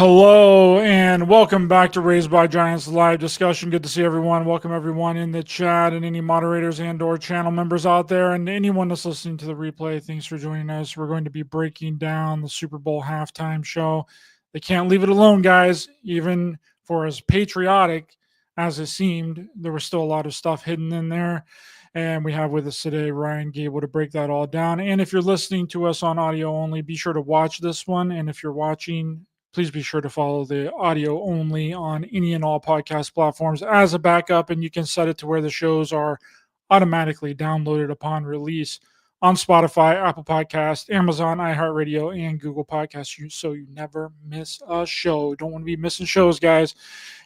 Hello and welcome back to Raised by Giants live discussion. Good to see everyone. Welcome everyone in the chat and any moderators and or channel members out there and anyone that's listening to the replay. Thanks for joining us. We're going to be breaking down the Super Bowl halftime show. They can't leave it alone, guys. Even for as patriotic as it seemed, there was still a lot of stuff hidden in there. And we have with us today Ryan Gable to break that all down. And if you're listening to us on audio only, be sure to watch this one. And if you're watching, please be sure to follow the audio only on any and all podcast platforms as a backup, and you can set it to where the shows are automatically downloaded upon release on Spotify, Apple Podcast, Amazon, iHeartRadio, and Google Podcasts, so you never miss a show. Don't want to be missing shows, guys.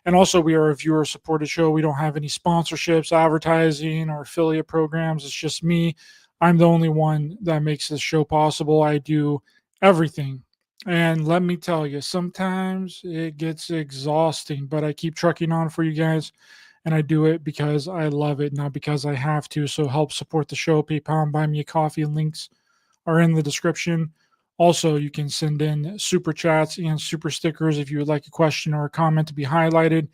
And also, we are a viewer-supported show. We don't have any sponsorships, advertising, or affiliate programs. It's just me. I'm the only one that makes this show possible. I do everything. And let me tell you, sometimes it gets exhausting, but I keep trucking on for you guys. And I do it because I love it, not because I have to. So help support the show. PayPal and Buy Me a Coffee links are in the description. Also, you can send in super chats and super stickers if you would like a question or a comment to be highlighted.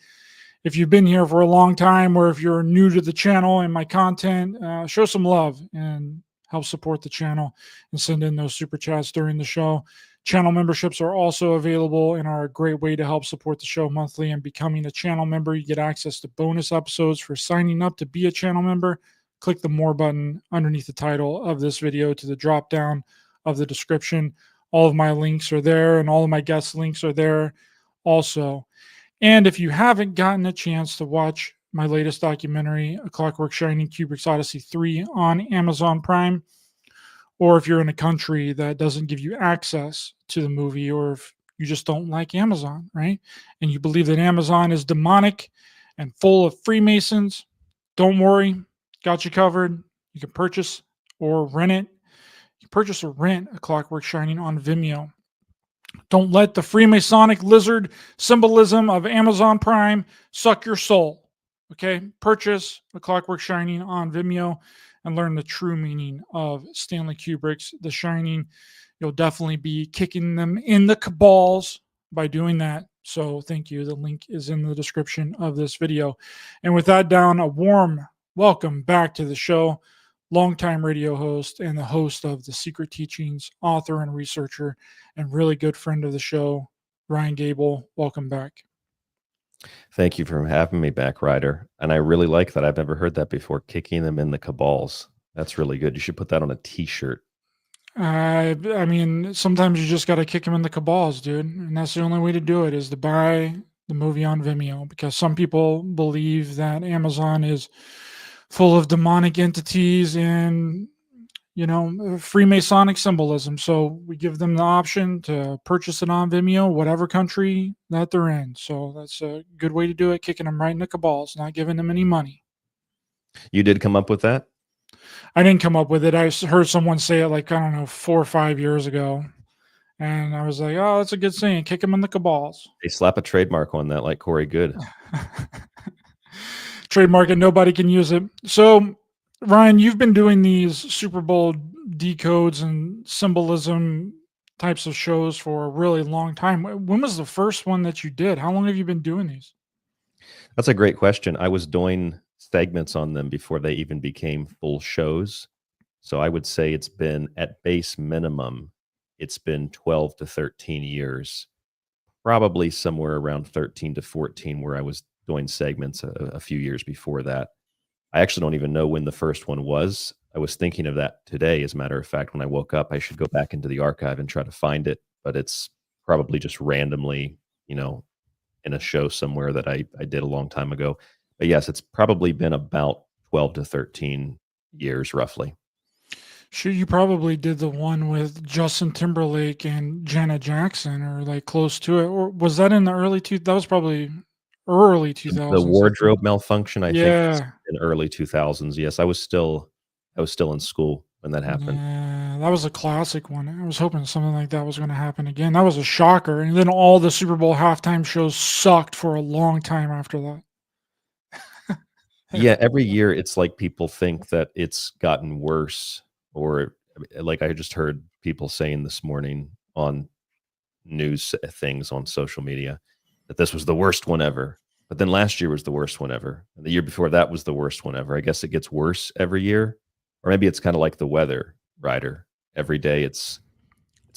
If you've been here for a long time or if you're new to the channel and my content, show some love and help support the channel and send in those super chats during the show. Channel memberships are also available and are a great way to help support the show monthly. And becoming a channel member, you get access to bonus episodes for signing up to be a channel member. Click the More button underneath the title of this video to the drop down of the description. All of my links are there and all of my guest links are there also. And if you haven't gotten a chance to watch my latest documentary, A Clockwork Shining Kubrick's Odyssey 3 on Amazon Prime, or if you're in a country that doesn't give you access to the movie, or if you just don't like Amazon, right? And you believe that Amazon is demonic and full of Freemasons, don't worry, got you covered. You can purchase or rent it. You can purchase or rent A Clockwork Shining on Vimeo. Don't let the Freemasonic lizard symbolism of Amazon Prime suck your soul. Okay? Purchase A Clockwork Shining on Vimeo and learn the true meaning of Stanley Kubrick's The Shining. You'll definitely be kicking them in the cabals by doing that. So thank you. The link is in the description of this video. And with that down, a warm welcome back to the show. Longtime radio host and the host of The Secret Teachings, author and researcher, and really good friend of the show, Ryan Gable. Welcome back. Thank you for having me back, Ryder. And I really like that. I've never heard that before, kicking them in the cabals. That's really good. You should put that on a t-shirt. I mean, sometimes you just got to kick them in the cabals, dude. And that's the only way to do it is to buy the movie on Vimeo, because some people believe that Amazon is full of demonic entities and, you know, Freemasonic symbolism. So we give them the option to purchase it on Vimeo, whatever country that they're in. So that's a good way to do it, kicking them right in the cabals, not giving them any money. You did come up with that? I didn't come up with it. I heard someone say it like, I don't know, 4 or 5 years ago. And I was like, oh, that's a good saying. Kick them in the cabals. They slap a trademark on that like Corey Good. Trademark it. Nobody can use it. So, Ryan, you've been doing these Super Bowl decodes and symbolism types of shows for a really long time. When was the first one that you did? How long have you been doing these? That's a great question. I was doing segments on them before they even became full shows. So I would say it's been, at base minimum, it's been 12 to 13 years, probably somewhere around 13 to 14 where I was doing segments a few years before that. I actually don't even know when the first one was. I was thinking of that today. As a matter of fact, when I woke up, I should go back into the archive and try to find it, but it's probably just randomly, you know, in a show somewhere that I did a long time ago. But yes, it's probably been about 12 to 13 years roughly. Sure, you probably did the one with Justin Timberlake and Janet Jackson, or like close to it. Or was that in the early that was probably early 2000s. The wardrobe malfunction, I think, was Yeah. in early 2000s. Yes, I was still in school when that happened. Yeah, that was a classic one. I was hoping something like that was going to happen again. That was a shocker. And then all the Super Bowl halftime shows sucked for a long time after that. Yeah, every year it's like people think that it's gotten worse, or like I just heard people saying this morning on news things on social media that this was the worst one ever. But then last year was the worst one ever. And the year before that was the worst one ever. I guess it gets worse every year. Or maybe it's kind of like the weather, Ryder. Every day it's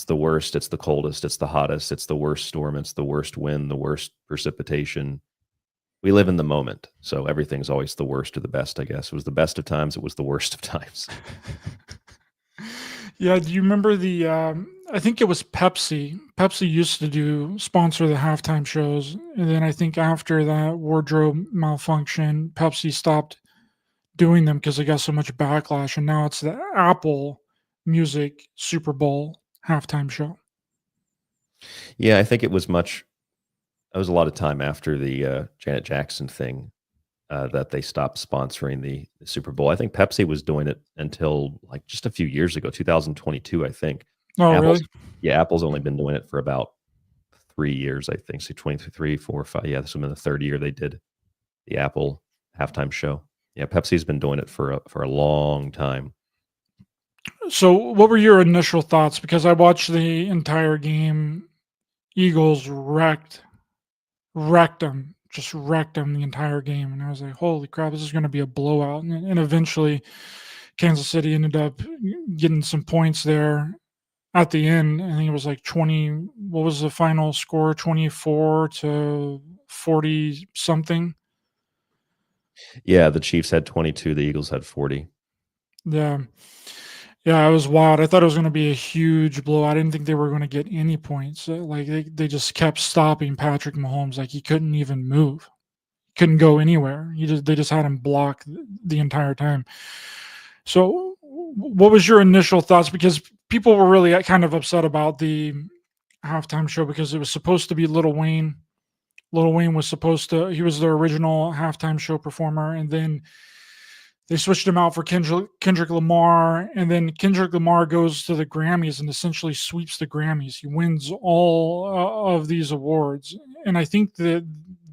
the worst, it's the coldest, it's the hottest, it's the worst storm, it's the worst wind, the worst precipitation. We live in the moment. So everything's always the worst or the best, I guess. It was the best of times, it was the worst of times. Yeah, do you remember the I think it was Pepsi. Pepsi used to sponsor the halftime shows, and then I think after that wardrobe malfunction, Pepsi stopped doing them because they got so much backlash, and now it's the Apple Music Super Bowl halftime show. Yeah, I think it was a lot of time after the Janet Jackson thing that they stopped sponsoring the Super Bowl. I think Pepsi was doing it until like just a few years ago, 2022, I think. Oh, Apple's, really? Yeah, Apple's only been doing it for about 3 years, I think. So 23, 4, 5. Yeah, this was in the third year they did the Apple halftime show. Yeah, Pepsi's been doing it for a long time. So, what were your initial thoughts? Because I watched the entire game. Eagles wrecked them, just wrecked them the entire game, and I was like, "Holy crap, this is going to be a blowout!" And eventually, Kansas City ended up getting some points there at the end. I think it was like 20. What was the final score? 24-40 something. Yeah, the Chiefs had 22, the Eagles had 40. Yeah. Yeah, it was wild. I thought it was going to be a huge blow. I didn't think they were going to get any points. Like they just kept stopping Patrick Mahomes. Like he couldn't even move, couldn't go anywhere. They just had him blocked the entire time. So, what was your initial thoughts? Because people were really kind of upset about the halftime show because it was supposed to be Little Wayne. Little Wayne was he was the original halftime show performer, and then they switched him out for Kendrick Lamar, and then Kendrick Lamar goes to the Grammys and essentially sweeps the Grammys. He wins all of these awards, and I think that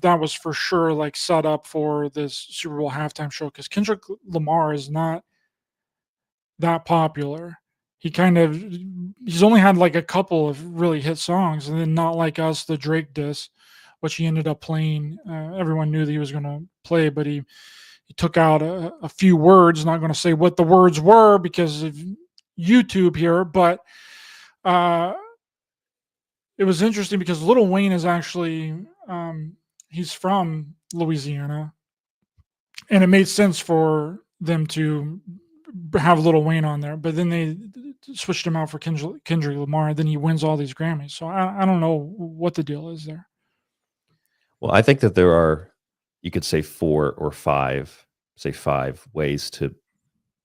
was for sure like set up for this Super Bowl halftime show because Kendrick Lamar is not that popular. He's only had like a couple of really hit songs, and then Not Like Us, the Drake diss, which he ended up playing. Everyone knew that he was going to play, but he took out a few words. Not going to say what the words were because of YouTube here, but it was interesting because Little Wayne is actually he's from Louisiana, and it made sense for them to have Little Wayne on there. But then they switched him out for Kendrick Lamar, and then he wins all these Grammys. So I don't know what the deal is there. Well, I think that there are, you could say 4 or 5, say 5 ways to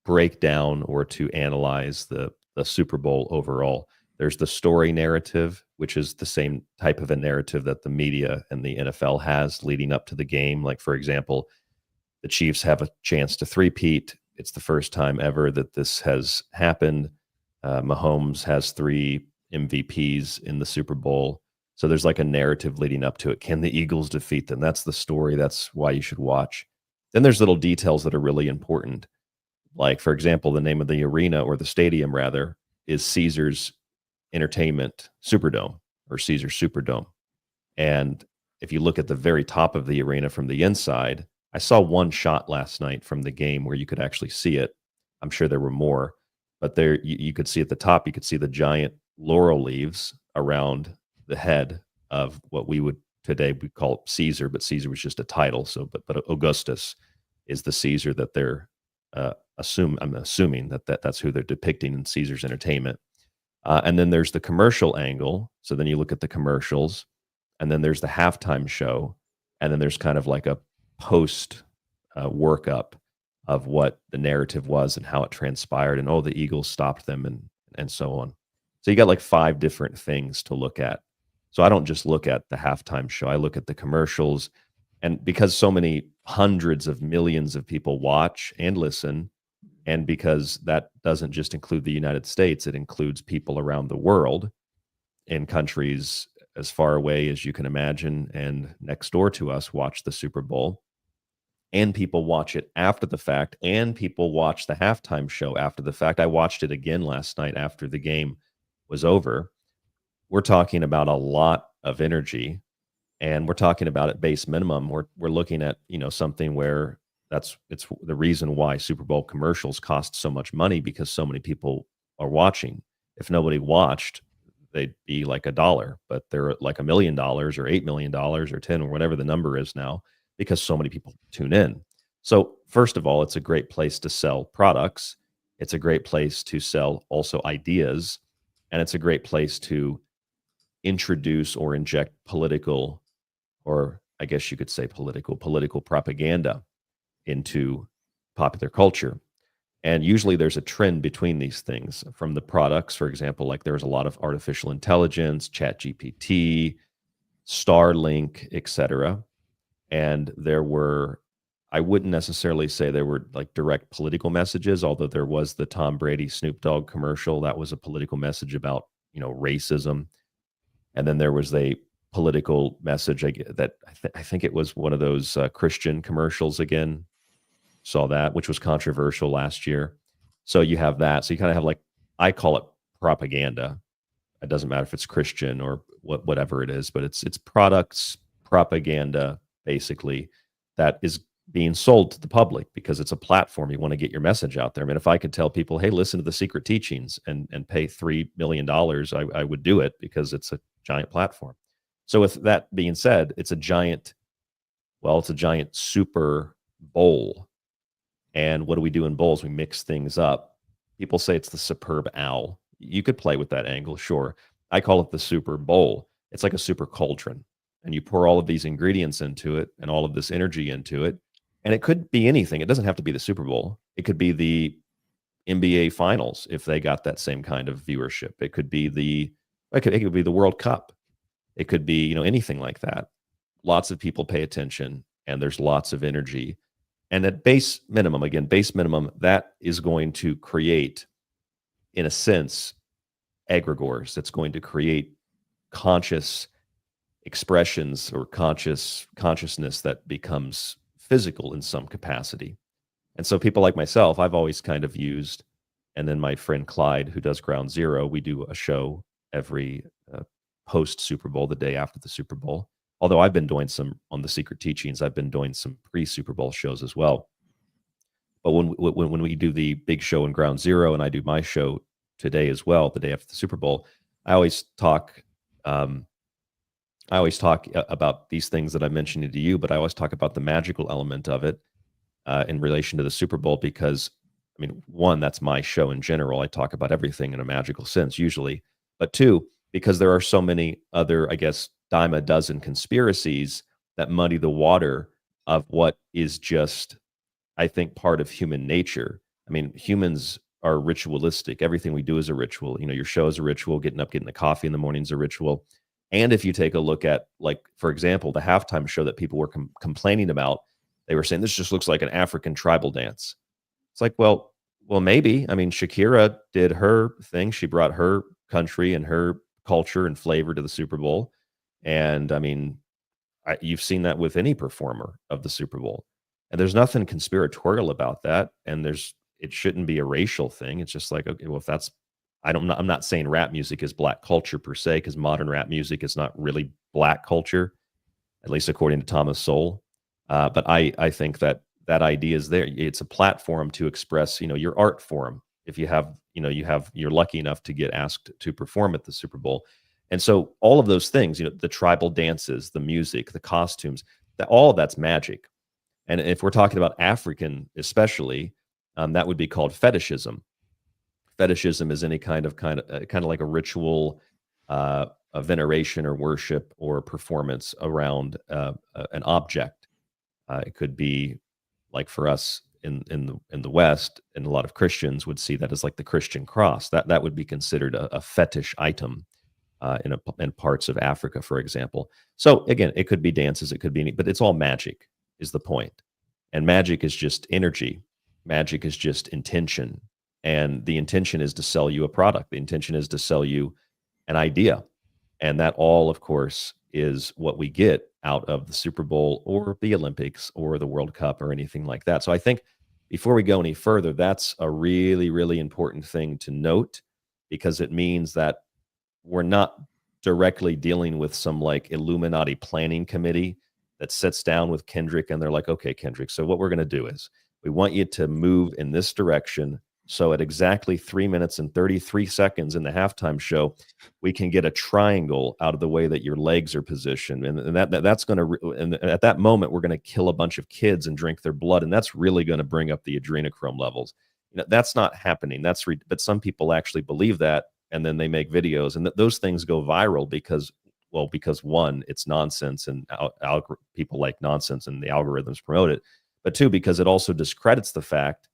break down or to analyze the Super Bowl overall. There's the story narrative, which is the same type of a narrative that the media and the NFL has leading up to the game. Like, for example, the Chiefs have a chance to three-peat. It's the first time ever that this has happened. Mahomes has 3 MVPs in the Super Bowl. So there's like a narrative leading up to it. Can the Eagles defeat them? That's the story. That's why you should watch. Then there's little details that are really important. Like, for example, the name of the arena, or the stadium rather, is Caesars Entertainment Superdome, or Caesars Superdome. And if you look at the very top of the arena from the inside, I saw one shot last night from the game where you could actually see it. I'm sure there were more, but there you could see at the top, you could see the giant laurel leaves around the head of what we would today we call Caesar, but Caesar was just a title. So, but Augustus is the Caesar that they're I'm assuming that's who they're depicting in Caesar's Entertainment. And then there's the commercial angle. So then you look at the commercials, and then there's the halftime show, and then there's kind of like a post workup of what the narrative was and how it transpired, and the Eagles stopped them, and so on. So you got like 5 different things to look at. So I don't just look at the halftime show. I look at the commercials, and because so many hundreds of millions of people watch and listen, and because that doesn't just include the United States, it includes people around the world in countries as far away as you can imagine and next door to us watch the Super Bowl. And people watch it after the fact, and people watch the halftime show after the fact. I watched it again last night after the game was over. we're talking about a lot of energy, and we're talking about at base minimum, we're looking at, something where it's the reason why Super Bowl commercials cost so much money, because so many people are watching. If nobody watched, they'd be like $1, but they're like $1 million or $8 million or 10 or whatever the number is now, because so many people tune in. So first of all, it's a great place to sell products. It's a great place to sell also ideas, and it's a great place to introduce or inject political, or I guess you could say political propaganda into popular culture. And usually there's a trend between these things. From the products, for example, like there's a lot of artificial intelligence, Chat GPT, Starlink, etc. And there were, I wouldn't necessarily say there were like direct political messages, although there was the Tom Brady Snoop Dogg commercial. That was a political message about, racism. And then there was a political message that I think it was one of those Christian commercials again. Saw that, which was controversial last year. So you have that. So you kind of have, like, I call it propaganda. It doesn't matter if it's Christian or whatever it is, but it's products propaganda basically that is being sold to the public because it's a platform. You want to get your message out there. I mean, if I could tell people, hey, listen to the secret teachings and pay $3 million, I would do it, because it's a giant platform. So with that being said, it's a giant Super Bowl. And what do we do in bowls? We mix things up. People say it's the superb owl. You could play with that angle, sure. I call it the Super Bowl. It's like a super cauldron, and you pour all of these ingredients into it and all of this energy into it. And it could be anything. It doesn't have to be the Super Bowl. It could be the NBA Finals if they got that same kind of viewership. It could be it could be the World Cup. It could be, anything like that. Lots of people pay attention, and there's lots of energy. And at base minimum, that is going to create, in a sense, egregores. That's going to create conscious expressions or consciousness that becomes physical in some capacity. And so people like myself, I've always kind of used, and then my friend Clyde, who does Ground Zero, we do a show every post Super Bowl, the day after the Super Bowl. Although I've been doing some on the secret teachings, I've been doing some pre-Super Bowl shows as well. But when we do the big show in Ground Zero, and I do my show today as well, the day after the Super Bowl, I always talk about these things that I'm mentioning to you, but I always talk about the magical element of it in relation to the Super Bowl, because, I mean, one, that's my show in general. I talk about everything in a magical sense usually. But two, because there are so many other, I guess, dime a dozen conspiracies that muddy the water of what is just, I think, part of human nature. I mean, humans are ritualistic. Everything we do is a ritual. Your show is a ritual. Getting up, getting the coffee in the morning is a ritual. And if you take a look at, like, for example, the halftime show that people were complaining about, they were saying this just looks like an African tribal dance. It's like, well, maybe. I mean, Shakira did her thing. She brought her country and her culture and flavor to the Super Bowl. And I mean, you've seen that with any performer of the Super Bowl. And there's nothing conspiratorial about that. And it shouldn't be a racial thing. It's just like, okay, well, if that's, I'm not saying rap music is black culture per se, because modern rap music is not really black culture, at least according to Thomas Sowell. But I think that idea is there. It's a platform to express, your art form. If you have, you're lucky enough to get asked to perform at the Super Bowl. And so all of those things, the tribal dances, the music, the costumes, all of that's magic. And if we're talking about African, especially, that would be called fetishism. Fetishism is any kind of like a ritual, a veneration or worship or performance around an object. It could be, like, for us in the West, and a lot of Christians would see that as like the Christian cross. That would be considered a fetish item in parts of Africa, for example. So again, it could be dances, it could be, but it's all magic is the point. And magic is just energy. Magic is just intention. And the intention is to sell you a product. The intention is to sell you an idea. And that all, of course, is what we get out of the Super Bowl or the Olympics or the World Cup or anything like that. So I think before we go any further, that's a really, really important thing to note, because it means that we're not directly dealing with some like Illuminati planning committee that sits down with Kendrick and they're like, okay, Kendrick, so what we're going to do is we want you to move in this direction. So at exactly 3 minutes and 33 seconds in the halftime show, we can get a triangle out of the way that your legs are positioned. And that's going to, and at that moment, we're going to kill a bunch of kids and drink their blood. And that's really going to bring up the adrenochrome levels. That's not happening. But some people actually believe that. And then they make videos and those things go viral because one, it's nonsense and people like nonsense and the algorithms promote it. But two, because it also discredits the fact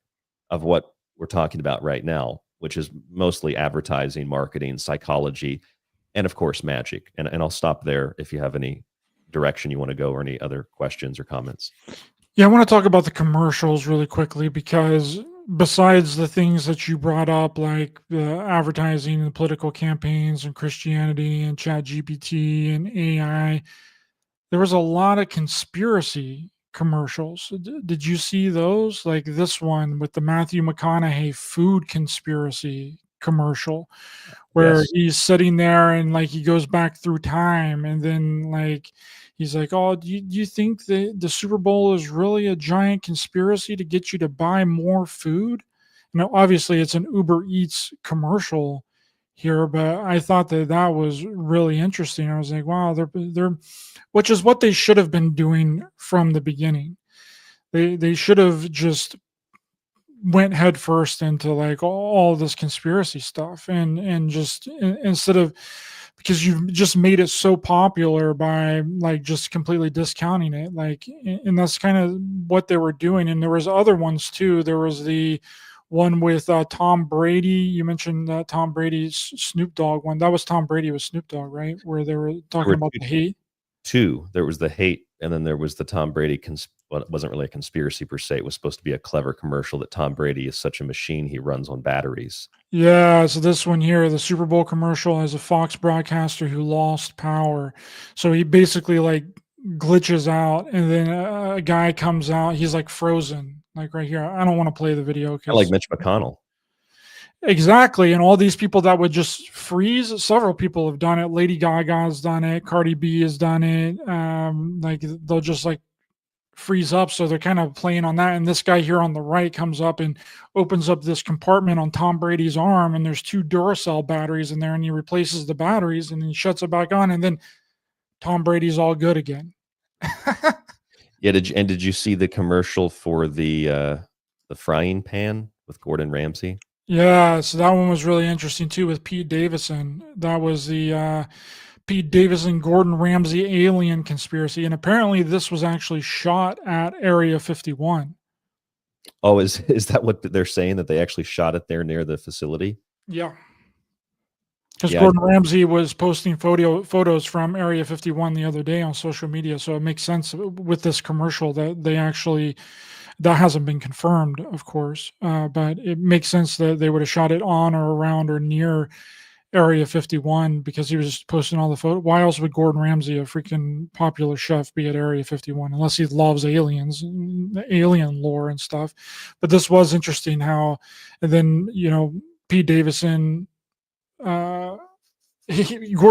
of what we're talking about right now, which is mostly advertising, marketing, psychology, and of course, magic. And I'll stop there if you have any direction you want to go or any other questions or comments. Yeah, I want to talk about the commercials really quickly because besides the things that you brought up, like the advertising and the political campaigns and Christianity and Chat GPT and AI, there was a lot of conspiracy commercials. Did you see those? Like this one with the Matthew McConaughey food conspiracy commercial where Yes. he's sitting there and like he goes back through time and then like he's like, oh, do you think the Super Bowl is really a giant conspiracy to get you to buy more food? Obviously it's an Uber Eats commercial here, but I thought that was really interesting. I was like, wow, they're which is what they should have been doing from the beginning. They should have just went headfirst into like all this conspiracy stuff and just instead of, because you've just made it so popular by like just completely discounting it, like, and that's kind of what they were doing. And there was other ones too. There was the one with Tom Brady. You mentioned Tom Brady's Snoop Dogg one. That was Tom Brady with Snoop Dogg, right? Where they were talking about the hate. There was the hate, and then there was the Tom Brady. Well, it wasn't really a conspiracy per se. It was supposed to be a clever commercial that Tom Brady is such a machine he runs on batteries. Yeah, so this one here, the Super Bowl commercial has a Fox broadcaster who lost power. So he basically like glitches out, and then a guy comes out. He's like frozen, like right here. I don't want to play the video I like because Mitch McConnell. exactly, and all these people that would just freeze. Several people have done it. Lady Gaga's done it. Cardi B has done it. Like they'll just like freeze up, so they're kind of playing on that. And this guy here on the right comes up and opens up this compartment on Tom Brady's arm, and there's 2 Duracell batteries in there, and he replaces the batteries and he shuts it back on, and then Tom Brady's all good again. Yeah, did you see the commercial for the frying pan with Gordon Ramsay? Yeah, so that one was really interesting too with Pete Davidson. That was the Pete Davidson Gordon Ramsay alien conspiracy, and apparently this was actually shot at Area 51. Oh, is that what they're saying, that they actually shot it there near the facility? Yeah. Because Yeah, Gordon Ramsay was posting photos from Area 51 the other day on social media, so it makes sense with this commercial that they actually, that hasn't been confirmed, of course, but it makes sense that they would have shot it on or around or near Area 51 because he was posting all the photos. Why else would Gordon Ramsay, a freaking popular chef, be at Area 51 unless he loves aliens, the alien lore and stuff? But this was interesting how, and then Pete Davidson. Gordon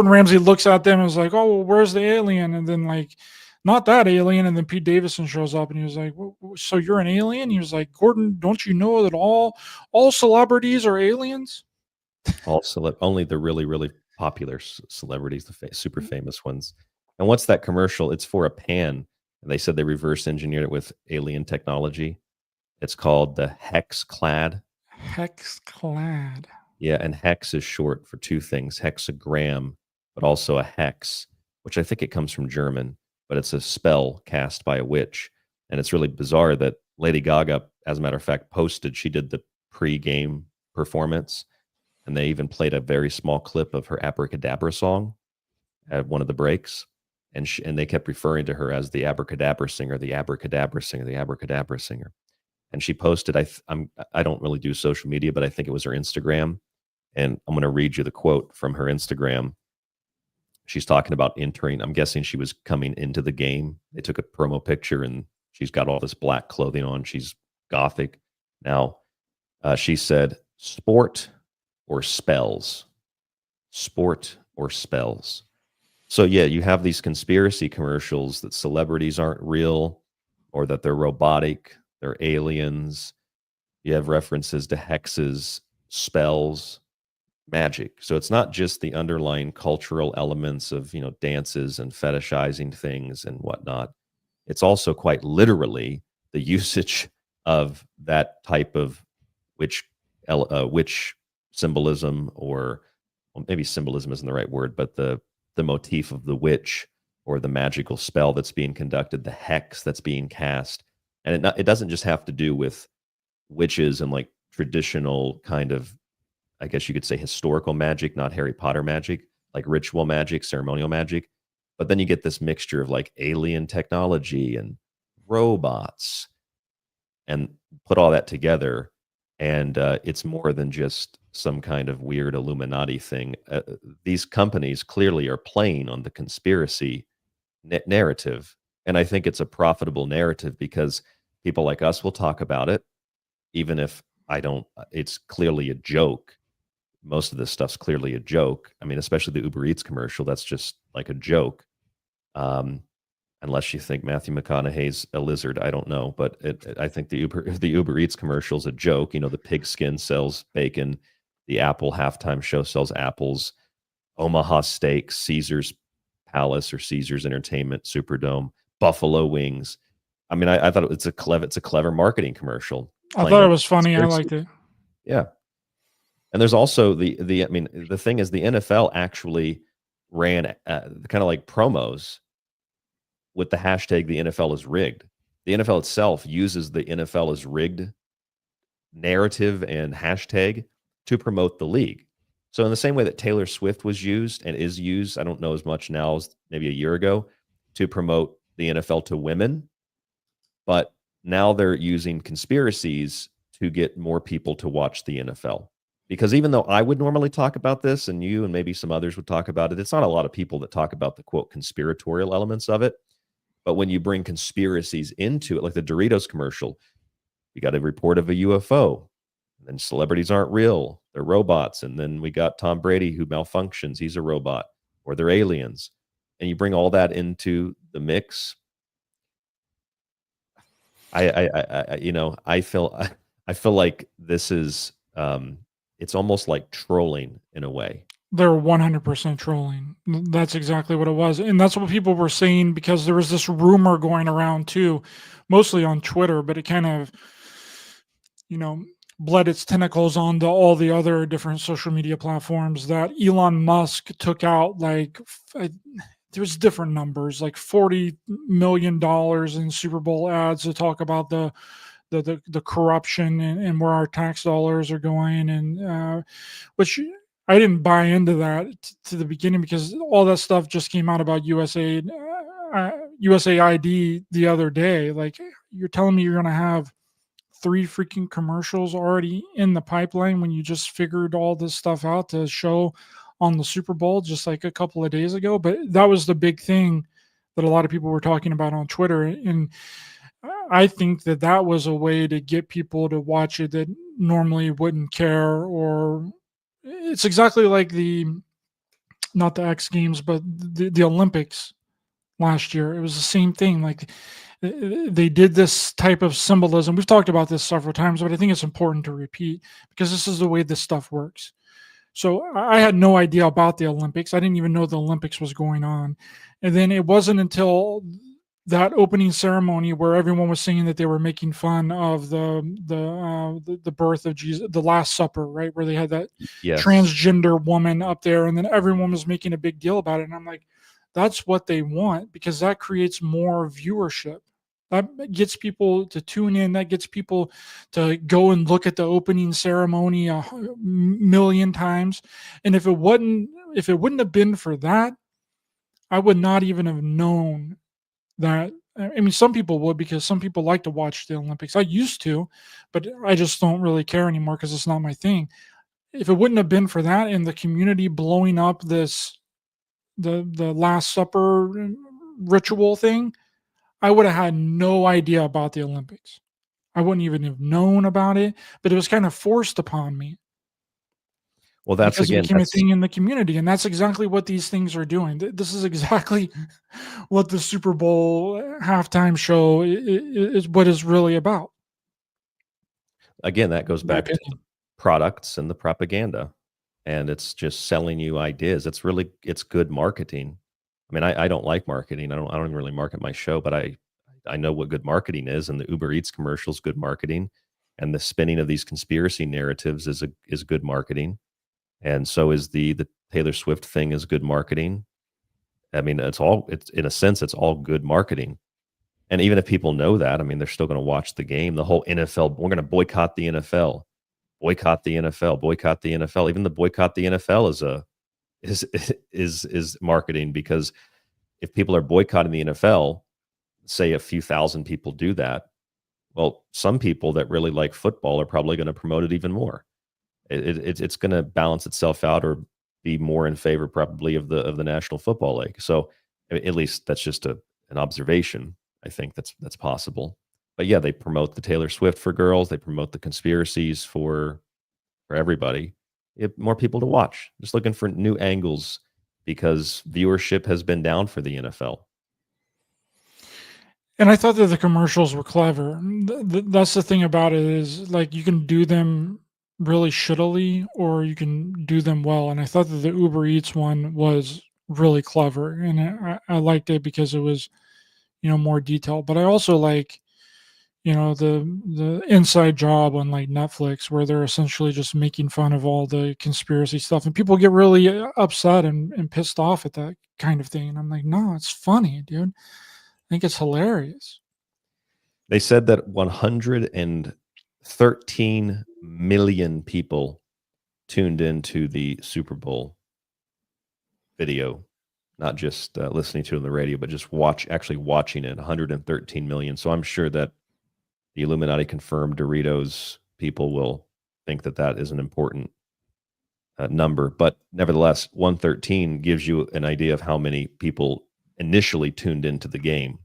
Ramsay looks at them and is like, "Oh, well, where's the alien?" And then like, not that alien. And then Pete Davidson shows up and he was like, "So you're an alien?" He was like, "Gordon, don't you know that all celebrities are aliens?" only the really, really popular celebrities, the super famous ones. And what's that commercial? It's for a pan. They said they reverse engineered it with alien technology. It's called the Hex Clad. Hex clad. Yeah, and hex is short for 2 things, hexagram, but also a hex, which I think it comes from German, but it's a spell cast by a witch. And it's really bizarre that Lady Gaga, as a matter of fact, she did the pre-game performance, and they even played a very small clip of her Abracadabra song at one of the breaks. And they kept referring to her as the Abracadabra singer, the Abracadabra singer, the Abracadabra singer. And she posted, I don't really do social media, but I think it was her Instagram. And I'm going to read you the quote from her Instagram. She's talking about entering. I'm guessing she was coming into the game. They took a promo picture and she's got all this black clothing on. She's gothic. Now, she said, sport or spells. Sport or spells. So yeah, you have these conspiracy commercials that celebrities aren't real, or that they're robotic, they're aliens. You have references to hexes, spells, magic. So it's not just the underlying cultural elements of, dances and fetishizing things and whatnot. It's also quite literally the usage of that type of witch, witch symbolism, or well, maybe symbolism isn't the right word, but the motif of the witch, or the magical spell that's being conducted, the hex that's being cast. And it doesn't just have to do with witches and like traditional kind of, I guess you could say, historical magic, not Harry Potter magic, like ritual magic, ceremonial magic. But then you get this mixture of like alien technology and robots, and put all that together. And it's more than just some kind of weird Illuminati thing. These companies clearly are playing on the conspiracy narrative. And I think it's a profitable narrative because people like us will talk about it, even if I don't, it's clearly a joke. Most of this stuff's clearly a joke. I mean, especially the Uber Eats commercial, that's just like a joke. Unless you think Matthew McConaughey's a lizard, I don't know. But I think the Uber Eats commercial is a joke. The pigskin sells bacon. The Apple halftime show sells apples. Omaha Steaks, Caesar's Palace or Caesar's Entertainment Superdome, Buffalo Wings. I mean, I thought it's a clever marketing commercial. I thought it was funny. I liked it. Yeah. And there's also the thing is, the NFL actually ran kind of like promos with the hashtag "the NFL is rigged." The NFL itself uses the NFL is rigged narrative and hashtag to promote the league. So in the same way that Taylor Swift was used and is used, I don't know as much now as maybe a year ago, to promote the NFL to women, but now they're using conspiracies to get more people to watch the NFL. Because even though I would normally talk about this, and you and maybe some others would talk about it, it's not a lot of people that talk about the quote conspiratorial elements of it. But when you bring conspiracies into it, like the Doritos commercial, we got a report of a UFO, and then celebrities aren't real, they're robots. And then we got Tom Brady who malfunctions, he's a robot, or they're aliens. And you bring all that into the mix. I feel like this is it's almost like trolling in a way. They're 100% trolling. That's exactly what it was. And that's what people were saying, because there was this rumor going around too, mostly on Twitter, but it kind of, bled its tentacles onto all the other different social media platforms, that Elon Musk took out there's different numbers, like $40 million in Super Bowl ads to talk about the corruption and where our tax dollars are going, and which I didn't buy into that to the beginning, because all that stuff just came out about USAID the other day. Like, you're telling me you're going to have 3 freaking commercials already in the pipeline when you just figured all this stuff out to show on the Super Bowl just like a couple of days ago. But that was the big thing that a lot of people were talking about on Twitter. And I think that was a way to get people to watch it that normally wouldn't care. Or it's exactly like not the X Games, but the Olympics last year. It was the same thing. Like, they did this type of symbolism. We've talked about this several times, but I think it's important to repeat, because this is the way this stuff works. So I had no idea about the Olympics. I didn't even know the Olympics was going on. And then it wasn't until that opening ceremony where everyone was saying that they were making fun of the birth of Jesus, the Last Supper, right, where they had that transgender woman up there, and then everyone was making a big deal about it. And I'm like, that's what they want, because that creates more viewership. That gets people to tune in. That gets people to go and look at the opening ceremony 1,000,000 times. And if it wouldn't have been for that, I would not even have known that. I mean, some people would, because some people like to watch the Olympics. I used to, but I just don't really care anymore because it's not my thing. If it wouldn't have been for that and the community blowing up the Last Supper ritual thing, I would have had no idea about the Olympics. I wouldn't even have known about it, but it was kind of forced upon me. Well, that's because it again, became a that's thing in the community, and that's exactly what these things are doing. This is exactly what the Super Bowl halftime show is what is really about, again, that goes in my back to the opinion. products and the propaganda, and it's just selling you ideas. It's good marketing. I mean, I don't like marketing. I don't even really market my show, but I know what good marketing is, and the Uber Eats commercials good marketing, and the spinning of these conspiracy narratives is good marketing, and so is the Taylor Swift thing is good marketing. I mean, it's in a sense it's all good marketing. And even if people know that, I mean, they're still going to watch the game. The whole NFL, we're going to boycott the NFL, boycott the NFL, boycott the NFL. Even the boycott the NFL is is marketing, because if people are boycotting the NFL, say a few thousand people do that, well, some people that really like football are probably going to promote it even more. It's going to balance itself out, or be more in favor probably of the National Football League. So at least that's just an observation. I think that's possible. But yeah, they promote the Taylor Swift for girls. They promote the conspiracies for everybody. More people to watch. Just looking for new angles, because viewership has been down for the NFL. And I thought that the commercials were clever. That's the thing about it, is like you can do them really shittily or you can do them well. And I thought that the Uber Eats one was really clever, and I liked it because it was, more detailed. But I also like, the inside job on like Netflix, where they're essentially just making fun of all the conspiracy stuff, and people get really upset and pissed off at that kind of thing. And I'm like, no, it's funny, dude. I think it's hilarious. They said that 113 million people tuned into the Super Bowl video, not just listening to it on the radio, but just actually watching it. 113 million. So I'm sure that the Illuminati confirmed Doritos people will think that that is an important number. But nevertheless, 113 gives you an idea of how many people initially tuned into the game.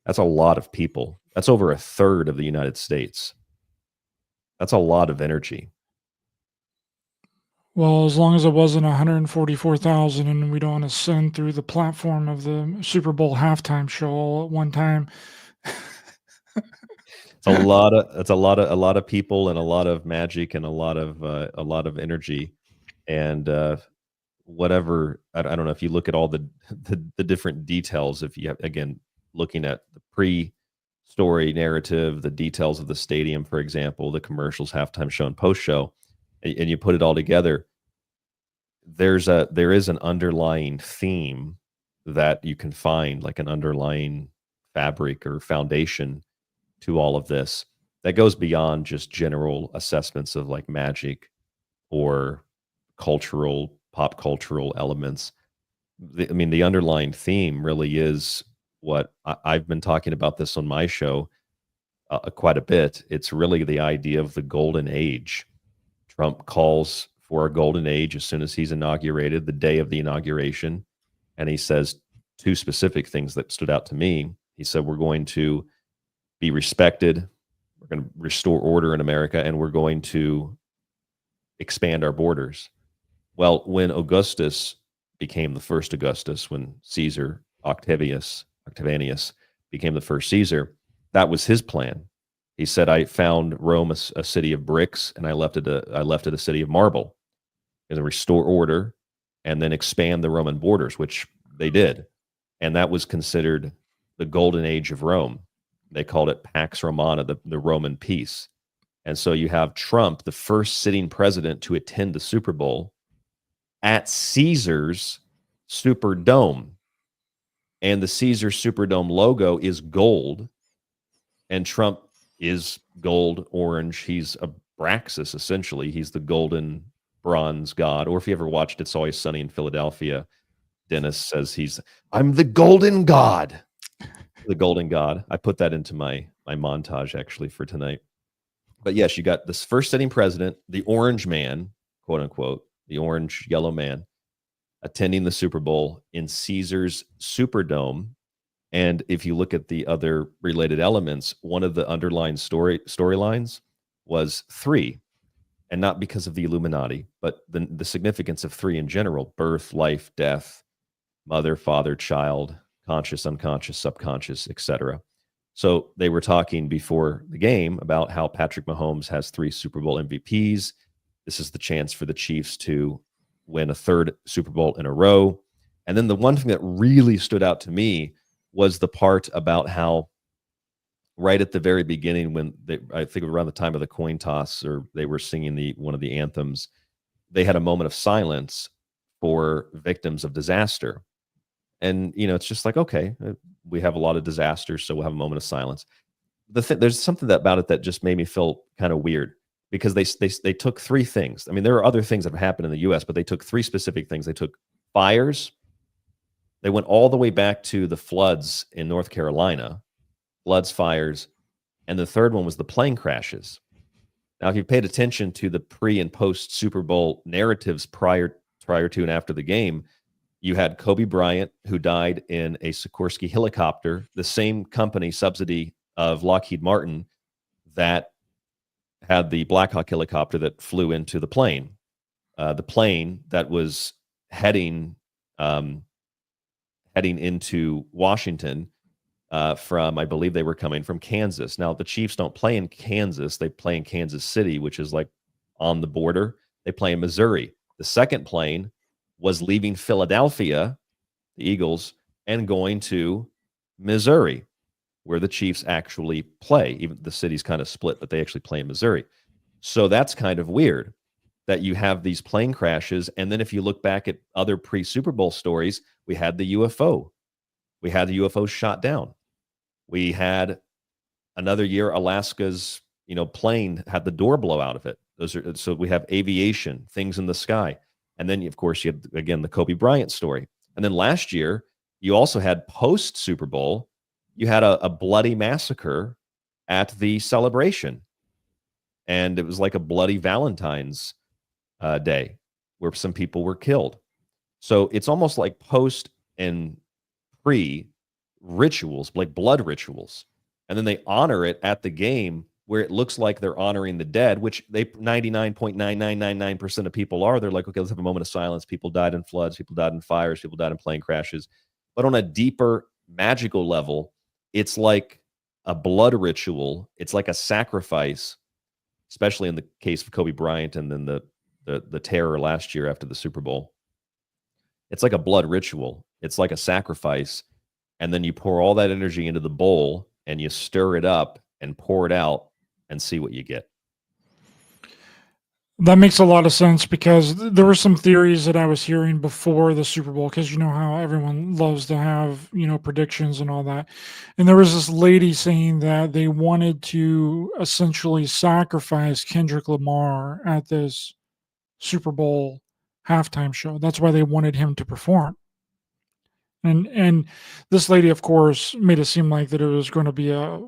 That's a lot of people. That's over a third of the United States. That's a lot of energy. Well, as long as it wasn't 144,000 and we don't want to send through the platform of the Super Bowl halftime show all at one time. It's a lot of people, and a lot of magic, and a lot of energy, and whatever. I don't know if you look at all the different details. If you have, again, looking at the pre-story narrative, the details of the stadium, for example, the commercials, halftime show, and post show, and you put it all together, there is an underlying theme that you can find, like an underlying fabric or foundation to all of this that goes beyond just general assessments of like magic or pop cultural elements. I mean, the underlying theme really is what I've been talking about this on my show quite a bit. It's really the idea of the golden age. Trump calls for a golden age as soon as he's inaugurated, the day of the inauguration. And he says two specific things that stood out to me. He said, we're going to be respected, we're going to restore order in America, and we're going to expand our borders. Well, when Augustus became the first Augustus, when Caesar Octavianus became the first Caesar, that was his plan. He said, I found Rome a city of bricks, and I left it a city of marble, and restore order and then expand the Roman borders, which they did. And that was considered the golden age of Rome. They called it Pax Romana, the Roman peace. And so you have Trump, the first sitting president to attend the Super Bowl, at Caesar's Superdome. And the Caesar Superdome logo is gold, and Trump is gold, orange. He's a Braxis, essentially. He's the golden bronze god. Or if you ever watched It's Always Sunny in Philadelphia, Dennis says I'm the golden god. The golden god. I put that into my montage actually for tonight. But yes, you got this first sitting president, the orange man, quote unquote, the orange yellow man, attending the Super Bowl in Caesar's Superdome. And if you look at the other related elements, one of the underlying storylines was three. and not because of the Illuminati, but the significance of three in general: birth, life, death, mother, father, child, conscious, unconscious, subconscious, etc. So they were talking before the game about how Patrick Mahomes has 3 Super Bowl MVPs. This is the chance for the Chiefs to win a 3rd Super Bowl in a row. And then the one thing that really stood out to me was the part about how right at the very beginning, when I think around the time of the coin toss, or they were singing one of the anthems, they had a moment of silence for victims of disaster. And, it's just like, okay, we have a lot of disasters, so we'll have a moment of silence. There's something about it that just made me feel kind of weird, because they took 3 things. I mean, there are other things that have happened in the U.S., but they took 3 specific things. They took fires. They went all the way back to the floods in North Carolina, floods, fires, and the third one was the plane crashes. Now, if you paid attention to the pre and post Super Bowl narratives prior to and after the game, you had Kobe Bryant, who died in a Sikorsky helicopter, the same company subsidy of Lockheed Martin that had the Black Hawk helicopter that flew into the plane that was heading into Washington from, I believe they were coming from Kansas. Now, the Chiefs don't play in Kansas. They play in Kansas City, which is like on the border. They play in Missouri. The second plane was leaving Philadelphia, the Eagles, and going to Missouri, where the Chiefs actually play. Even the city's kind of split, but they actually play in Missouri. So that's kind of weird that you have these plane crashes. And then if you look back at other pre-Super Bowl stories, we had the UFO. We had the UFO shot down. We had another year, Alaska's plane had the door blow out of it. So we have aviation, things in the sky. And then, of course, you had, again, the Kobe Bryant story. And then last year, you also had post-Super Bowl, you had a bloody massacre at the celebration. And it was like a bloody Valentine's Day where some people were killed. So it's almost like post and pre rituals, like blood rituals. And then they honor it at the game where it looks like they're honoring the dead, which they 99.9999% of people are. They're like, okay, let's have a moment of silence. People died in floods, people died in fires, people died in plane crashes. But on a deeper magical level, it's like a blood ritual. It's like a sacrifice, especially in the case of Kobe Bryant and then the terror last year after the Super Bowl. It's like a blood ritual. It's like a sacrifice. And then you pour all that energy into the bowl and you stir it up and pour it out and see what you get. That makes a lot of sense, because there were some theories that I was hearing before the Super Bowl, because you know how everyone loves to have, predictions and all that. And there was this lady saying that they wanted to essentially sacrifice Kendrick Lamar at this Super Bowl halftime show. That's why they wanted him to perform. And this lady, of course, made it seem like that it was going to be a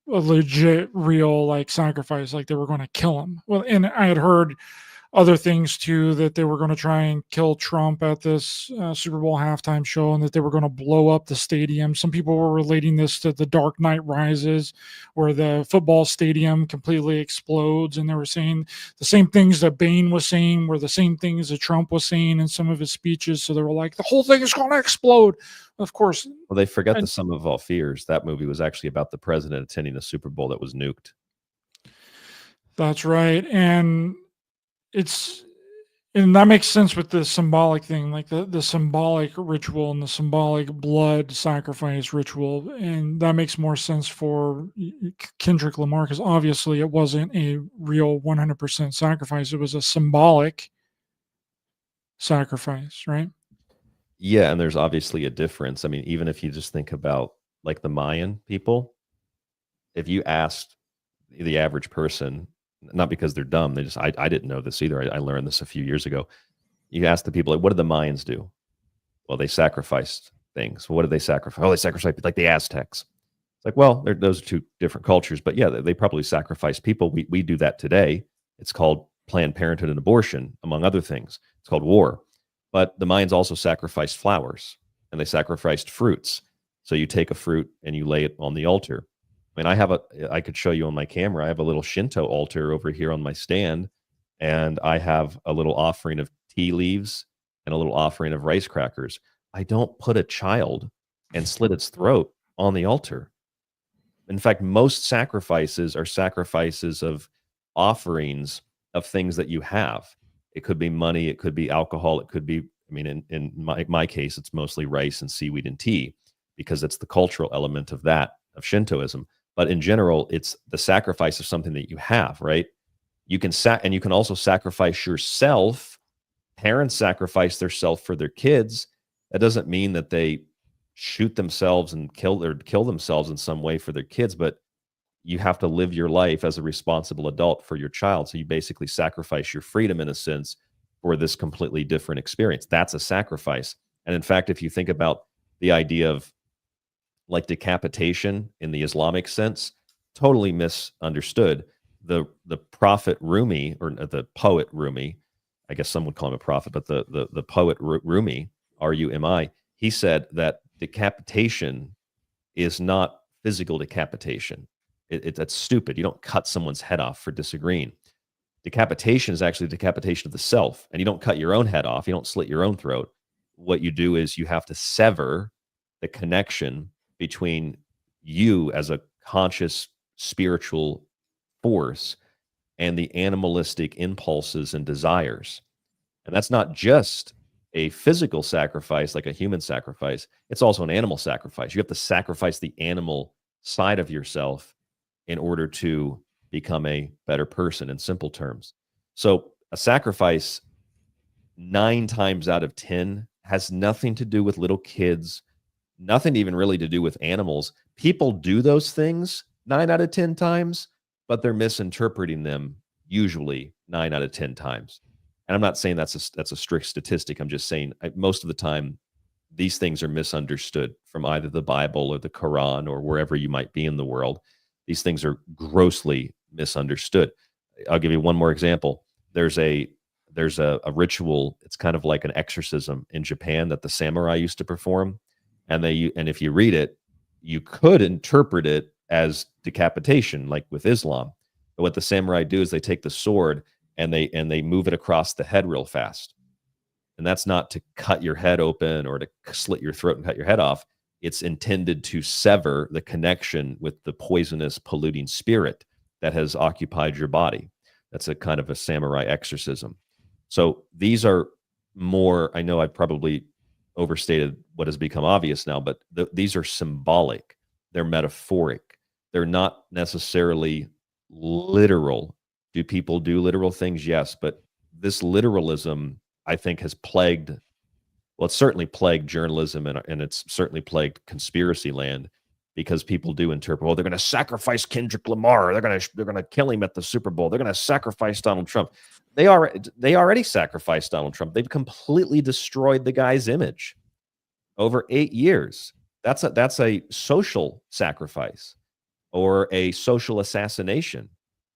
legit, real like sacrifice, like they were going to kill him. Well, and I had heard other things too, that they were going to try and kill Trump at this Super Bowl halftime show, and that they were going to blow up the stadium. Some people were relating this to The Dark Knight Rises, where the football stadium completely explodes, and they were saying the same things that Bane was saying were the same things that Trump was saying in some of his speeches. So they were like, the whole thing is going to explode. Of course. Well, they forget the sum of all fears. That movie was actually about the president attending a Super Bowl that was nuked. That's right. And that makes sense with the symbolic thing, like the symbolic ritual and the symbolic blood sacrifice ritual. And that makes more sense for Kendrick Lamar, because obviously it wasn't a real 100% sacrifice. It was a symbolic sacrifice, right? Yeah, and there's obviously a difference. I mean, even if you just think about like the Mayan people, if you asked the average person, not because they're dumb, they just, I didn't know this either. I learned this a few years ago. You ask the people, like, what did the Mayans do? Well, they sacrificed things. Well, what did they sacrifice? Oh, they sacrificed like the Aztecs. It's like, well, those are 2 different cultures, but yeah, they probably sacrificed people. We do that today. It's called Planned Parenthood and abortion, among other things. It's called war. But the Mayans also sacrificed flowers, and they sacrificed fruits. So you take a fruit and you lay it on the altar. I mean, I could show you on my camera, I have a little Shinto altar over here on my stand, and I have a little offering of tea leaves and a little offering of rice crackers, I don't put a child and slit its throat on the altar. In fact, most sacrifices are sacrifices of offerings of things that you have. It could be money, it could be alcohol, it could be, I mean, in my case, it's mostly rice and seaweed and tea, because it's the cultural element of that, of Shintoism. But in general, it's the sacrifice of something that you have, right? You can and you can also sacrifice yourself. Parents sacrifice their self for their kids. That doesn't mean that they shoot themselves and kill themselves in some way for their kids, but you have to live your life as a responsible adult for your child. So you basically sacrifice your freedom, in a sense, for this completely different experience. That's a sacrifice. And in fact, if you think about the idea of like decapitation in the Islamic sense, totally misunderstood. The prophet Rumi, or the poet Rumi, I guess some would call him a prophet, but the poet Rumi, Rumi, he said that decapitation is not physical decapitation. That's stupid. You don't cut someone's head off for disagreeing. Decapitation is actually decapitation of the self, and you don't cut your own head off. You don't slit your own throat. What you do is you have to sever the connection between you as a conscious spiritual force and the animalistic impulses and desires. And that's not just a physical sacrifice, like a human sacrifice. It's also an animal sacrifice. You have to sacrifice the animal side of yourself in order to become a better person, in simple terms. So a sacrifice 9 times out of 10 has nothing to do with little kids, nothing even really to do with animals. People do those things 9 out of 10 times, but they're misinterpreting them usually 9 out of 10 times. And I'm not saying that's a strict statistic. I'm just saying most of the time, these things are misunderstood from either the Bible or the Quran or wherever you might be in the world. These things are grossly misunderstood. I'll give you one more example. There's a ritual. It's kind of like an exorcism in Japan that the samurai used to perform. And if you read it, you could interpret it as decapitation, like with Islam. But what the samurai do is they take the sword and they move it across the head real fast. And that's not to cut your head open or to slit your throat and cut your head off. It's intended to sever the connection with the poisonous, polluting spirit that has occupied your body. That's a kind of a samurai exorcism. So these are more, I know I probably overstated what has become obvious now, but these are symbolic. They're metaphoric. They're not necessarily literal. Do people do literal things? Yes, but this literalism, I think, has plagued, well, it's certainly plagued journalism, and it's certainly plagued conspiracy land, because people do interpret, well, they're going to sacrifice Kendrick Lamar. They're going to kill him at the Super Bowl. They're going to sacrifice Donald Trump. They already sacrificed Donald Trump. They've completely destroyed the guy's image over 8 years. That's a social sacrifice or a social assassination.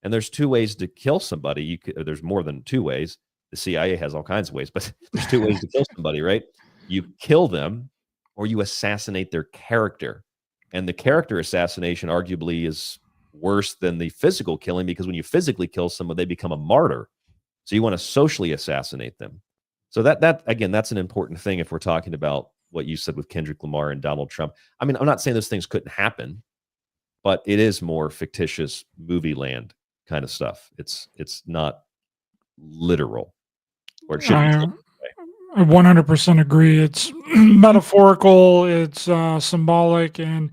And there's 2 ways to kill somebody. There's more than 2 ways. The CIA has all kinds of ways, but there's 2 ways to kill somebody, right? You kill them or you assassinate their character. And the character assassination arguably is worse than the physical killing, because when you physically kill someone, they become a martyr. So you want to socially assassinate them. So that again, that's an important thing if we're talking about what you said with Kendrick Lamar and Donald Trump. I mean, I'm not saying those things couldn't happen, but it is more fictitious movie land kind of stuff. It's not literal, or it should be. I 100% agree. It's metaphorical, it's symbolic, and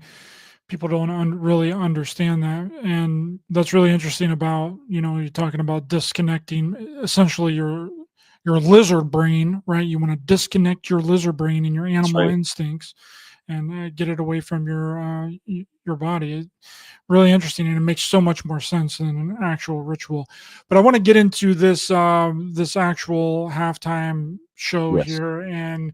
people don't really understand that. And that's really interesting about, you're talking about disconnecting essentially your lizard brain, right? You want to disconnect your lizard brain and your animal instincts and get it away from your body. Really interesting, and it makes so much more sense than an actual ritual. But I want to get into this this actual halftime show here, and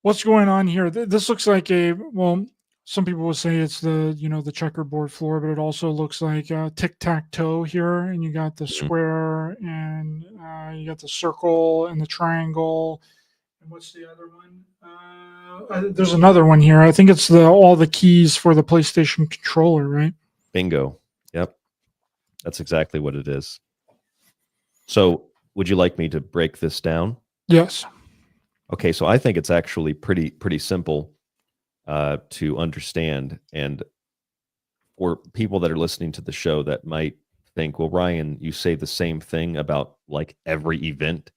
what's going on here. This looks like some people would say it's the checkerboard floor, but it also looks like tic-tac-toe here, and you got the square, and you got the circle and the triangle. And what's the other one? There's another one here. I think it's all the keys for the PlayStation controller, right? Bingo. Yep. That's exactly what it is. So would you like me to break this down? Yes. Okay, so I think it's actually pretty simple to understand. And for people that are listening to the show that might think, well, Ryan, you say the same thing about like every event.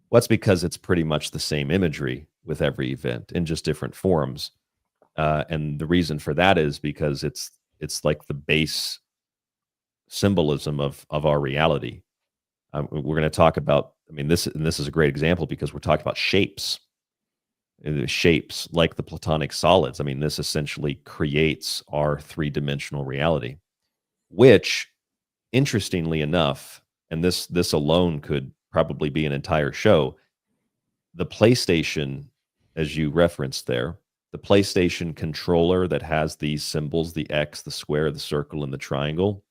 Well, that's because it's pretty much the same imagery with every event in just different forms. And the reason for that is because it's like the base symbolism of our reality. We're going to talk about. I mean, this is a great example because we're talking about shapes. The shapes like the Platonic solids. I mean, this essentially creates our three-dimensional reality, which, interestingly enough, and this alone could probably be an entire show. The PlayStation, as you referenced there, the PlayStation controller that has these symbols, the X, the square, the circle, and the triangle,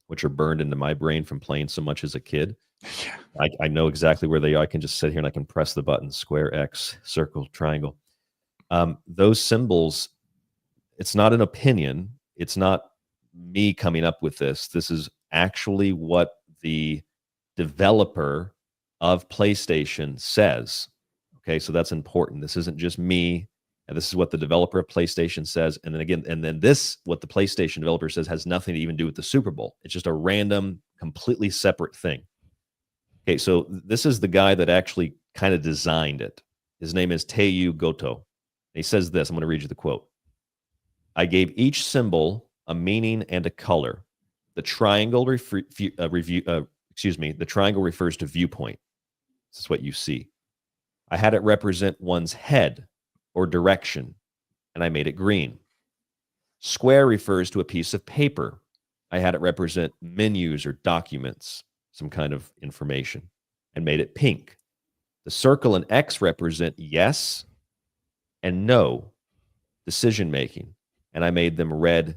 which are burned into my brain from playing so much as a kid. Yeah. I know exactly where they are. I can just sit here and I can press the button, square, X, circle, triangle. Those symbols, it's not an opinion. It's not me coming up with this. This is actually what the developer of PlayStation says. Okay, so that's important. This isn't just me. And this is what the developer of PlayStation says. And then again, and then this, what the PlayStation developer says, has nothing to even do with the Super Bowl. It's just a random, completely separate thing. Okay, so this is the guy that actually kind of designed it. His name is Teiyu Goto. And he says this. I'm going to read you the quote. I gave each symbol a meaning and a color. The triangle the triangle refers to viewpoint. This is what you see. I had it represent one's head or direction, and I made it green. Square refers to a piece of paper. I had it represent menus or documents, some kind of information, and made it pink. The circle and X represent yes and no, decision making, and I made them red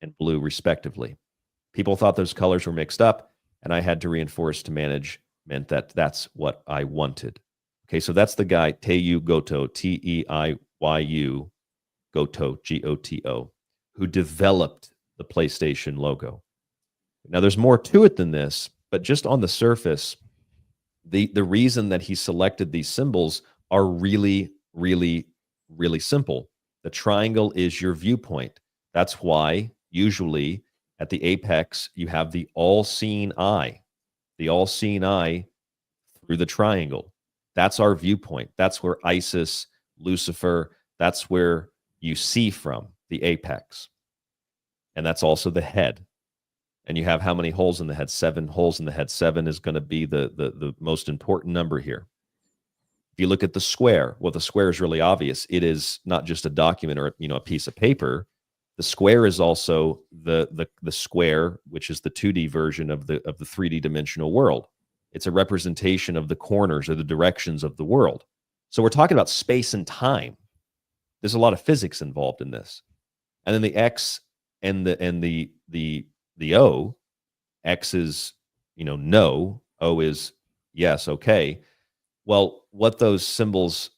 and blue respectively. People thought those colors were mixed up, and I had to reinforce to manage meant that that's what I wanted. Okay, so that's the guy, Teiyu Goto, Teiyu Goto, Goto, who developed the PlayStation logo. Now, there's more to it than this, but just on the surface, the reason that he selected these symbols are really, really, really simple. The triangle is your viewpoint. That's why usually at the apex, you have the all-seeing eye through the triangle. That's our viewpoint. That's where Isis, Lucifer, that's where you see from, the apex. And that's also the head. And you have how many holes in the head? 7 holes in the head. 7 is going to be the most important number here. If you look at the square, well, the square is really obvious. It is not just a document or a piece of paper. The square is also the square, which is the 2D version of the 3D dimensional world. It's a representation of the corners or the directions of the world. So we're talking about space and time. There's a lot of physics involved in this. And then the X and the O, X is no, O is yes, okay. Well, what those symbols,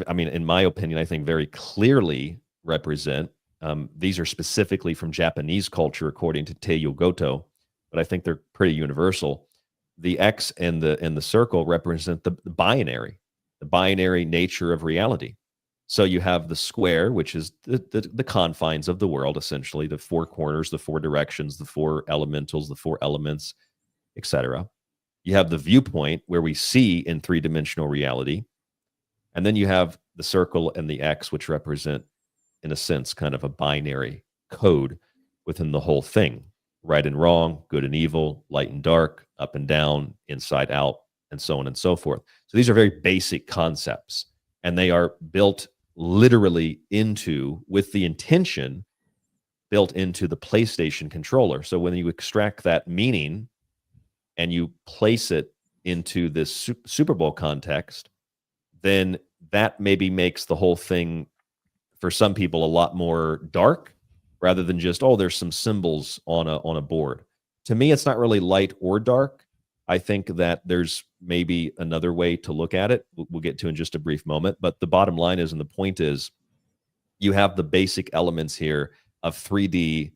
I mean, in my opinion, I think very clearly represent. These are specifically from Japanese culture, according to Teiyu Goto, but I think they're pretty universal. The X and the circle represent the binary nature of reality. So you have the square, which is the confines of the world, essentially, the 4 corners, the 4 directions, the 4 elementals, the 4 elements, etc. You have the viewpoint where we see in 3-dimensional reality. And then you have the circle and the X, which represent, in a sense, kind of a binary code within the whole thing. Right and wrong, good and evil, light and dark, up and down, inside out, and so on and so forth. So these are very basic concepts, and they are built literally with the intention built into the PlayStation controller. So when you extract that meaning and you place it into this Super Bowl context, then that maybe makes the whole thing, for some people, a lot more dark, rather than just, oh, there's some symbols on a board. To me, it's not really light or dark. I think that there's maybe another way to look at it. We'll get to in just a brief moment. But the bottom line is, and the point is, you have the basic elements here of 3D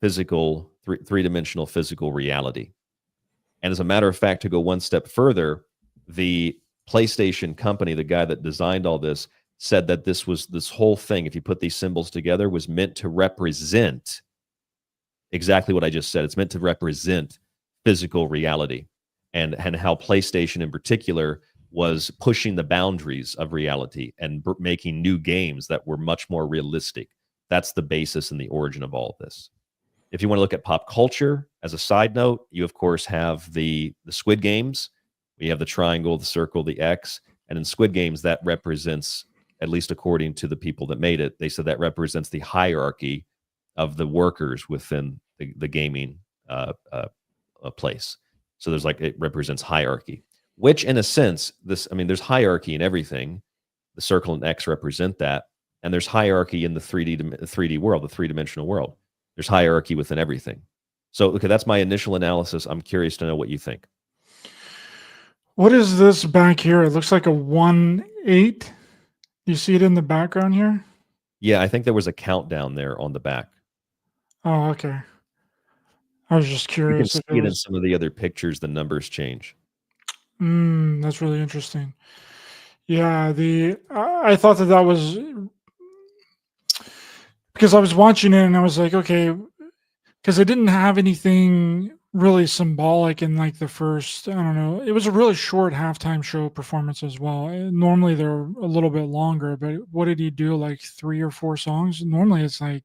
physical, three-dimensional physical reality. And as a matter of fact, to go one step further, the PlayStation company, the guy that designed all this, said that this whole thing, if you put these symbols together, was meant to represent exactly what I just said. It's meant to represent physical reality, and how PlayStation in particular was pushing the boundaries of reality and making new games that were much more realistic. That's the basis and the origin of all of this. If you want to look at pop culture, as a side note, you of course have the Squid Games. We have the triangle, the circle, the X, and in Squid Games that represents, at least according to the people that made it, they said that represents the hierarchy of the workers within the gaming place. So there's it represents hierarchy, which in a sense, there's hierarchy in everything. The circle and X represent that. And there's hierarchy in the 3D world, the three-dimensional world. There's hierarchy within everything. So, okay, that's my initial analysis. I'm curious to know what you think. What is this back here? It looks like a 1-8. You see it in the background here? Yeah, I think there was a countdown there on the back. Oh, okay. I was just curious. You can see it in some of the other pictures, the numbers change. That's really interesting. Yeah, I thought that was because I was watching it and I was like, okay, because it didn't have anything really symbolic in the first, I don't know, it was a really short halftime show performance as well. Normally they're a little bit longer, but what did he do? 3 or 4 songs? Normally it's at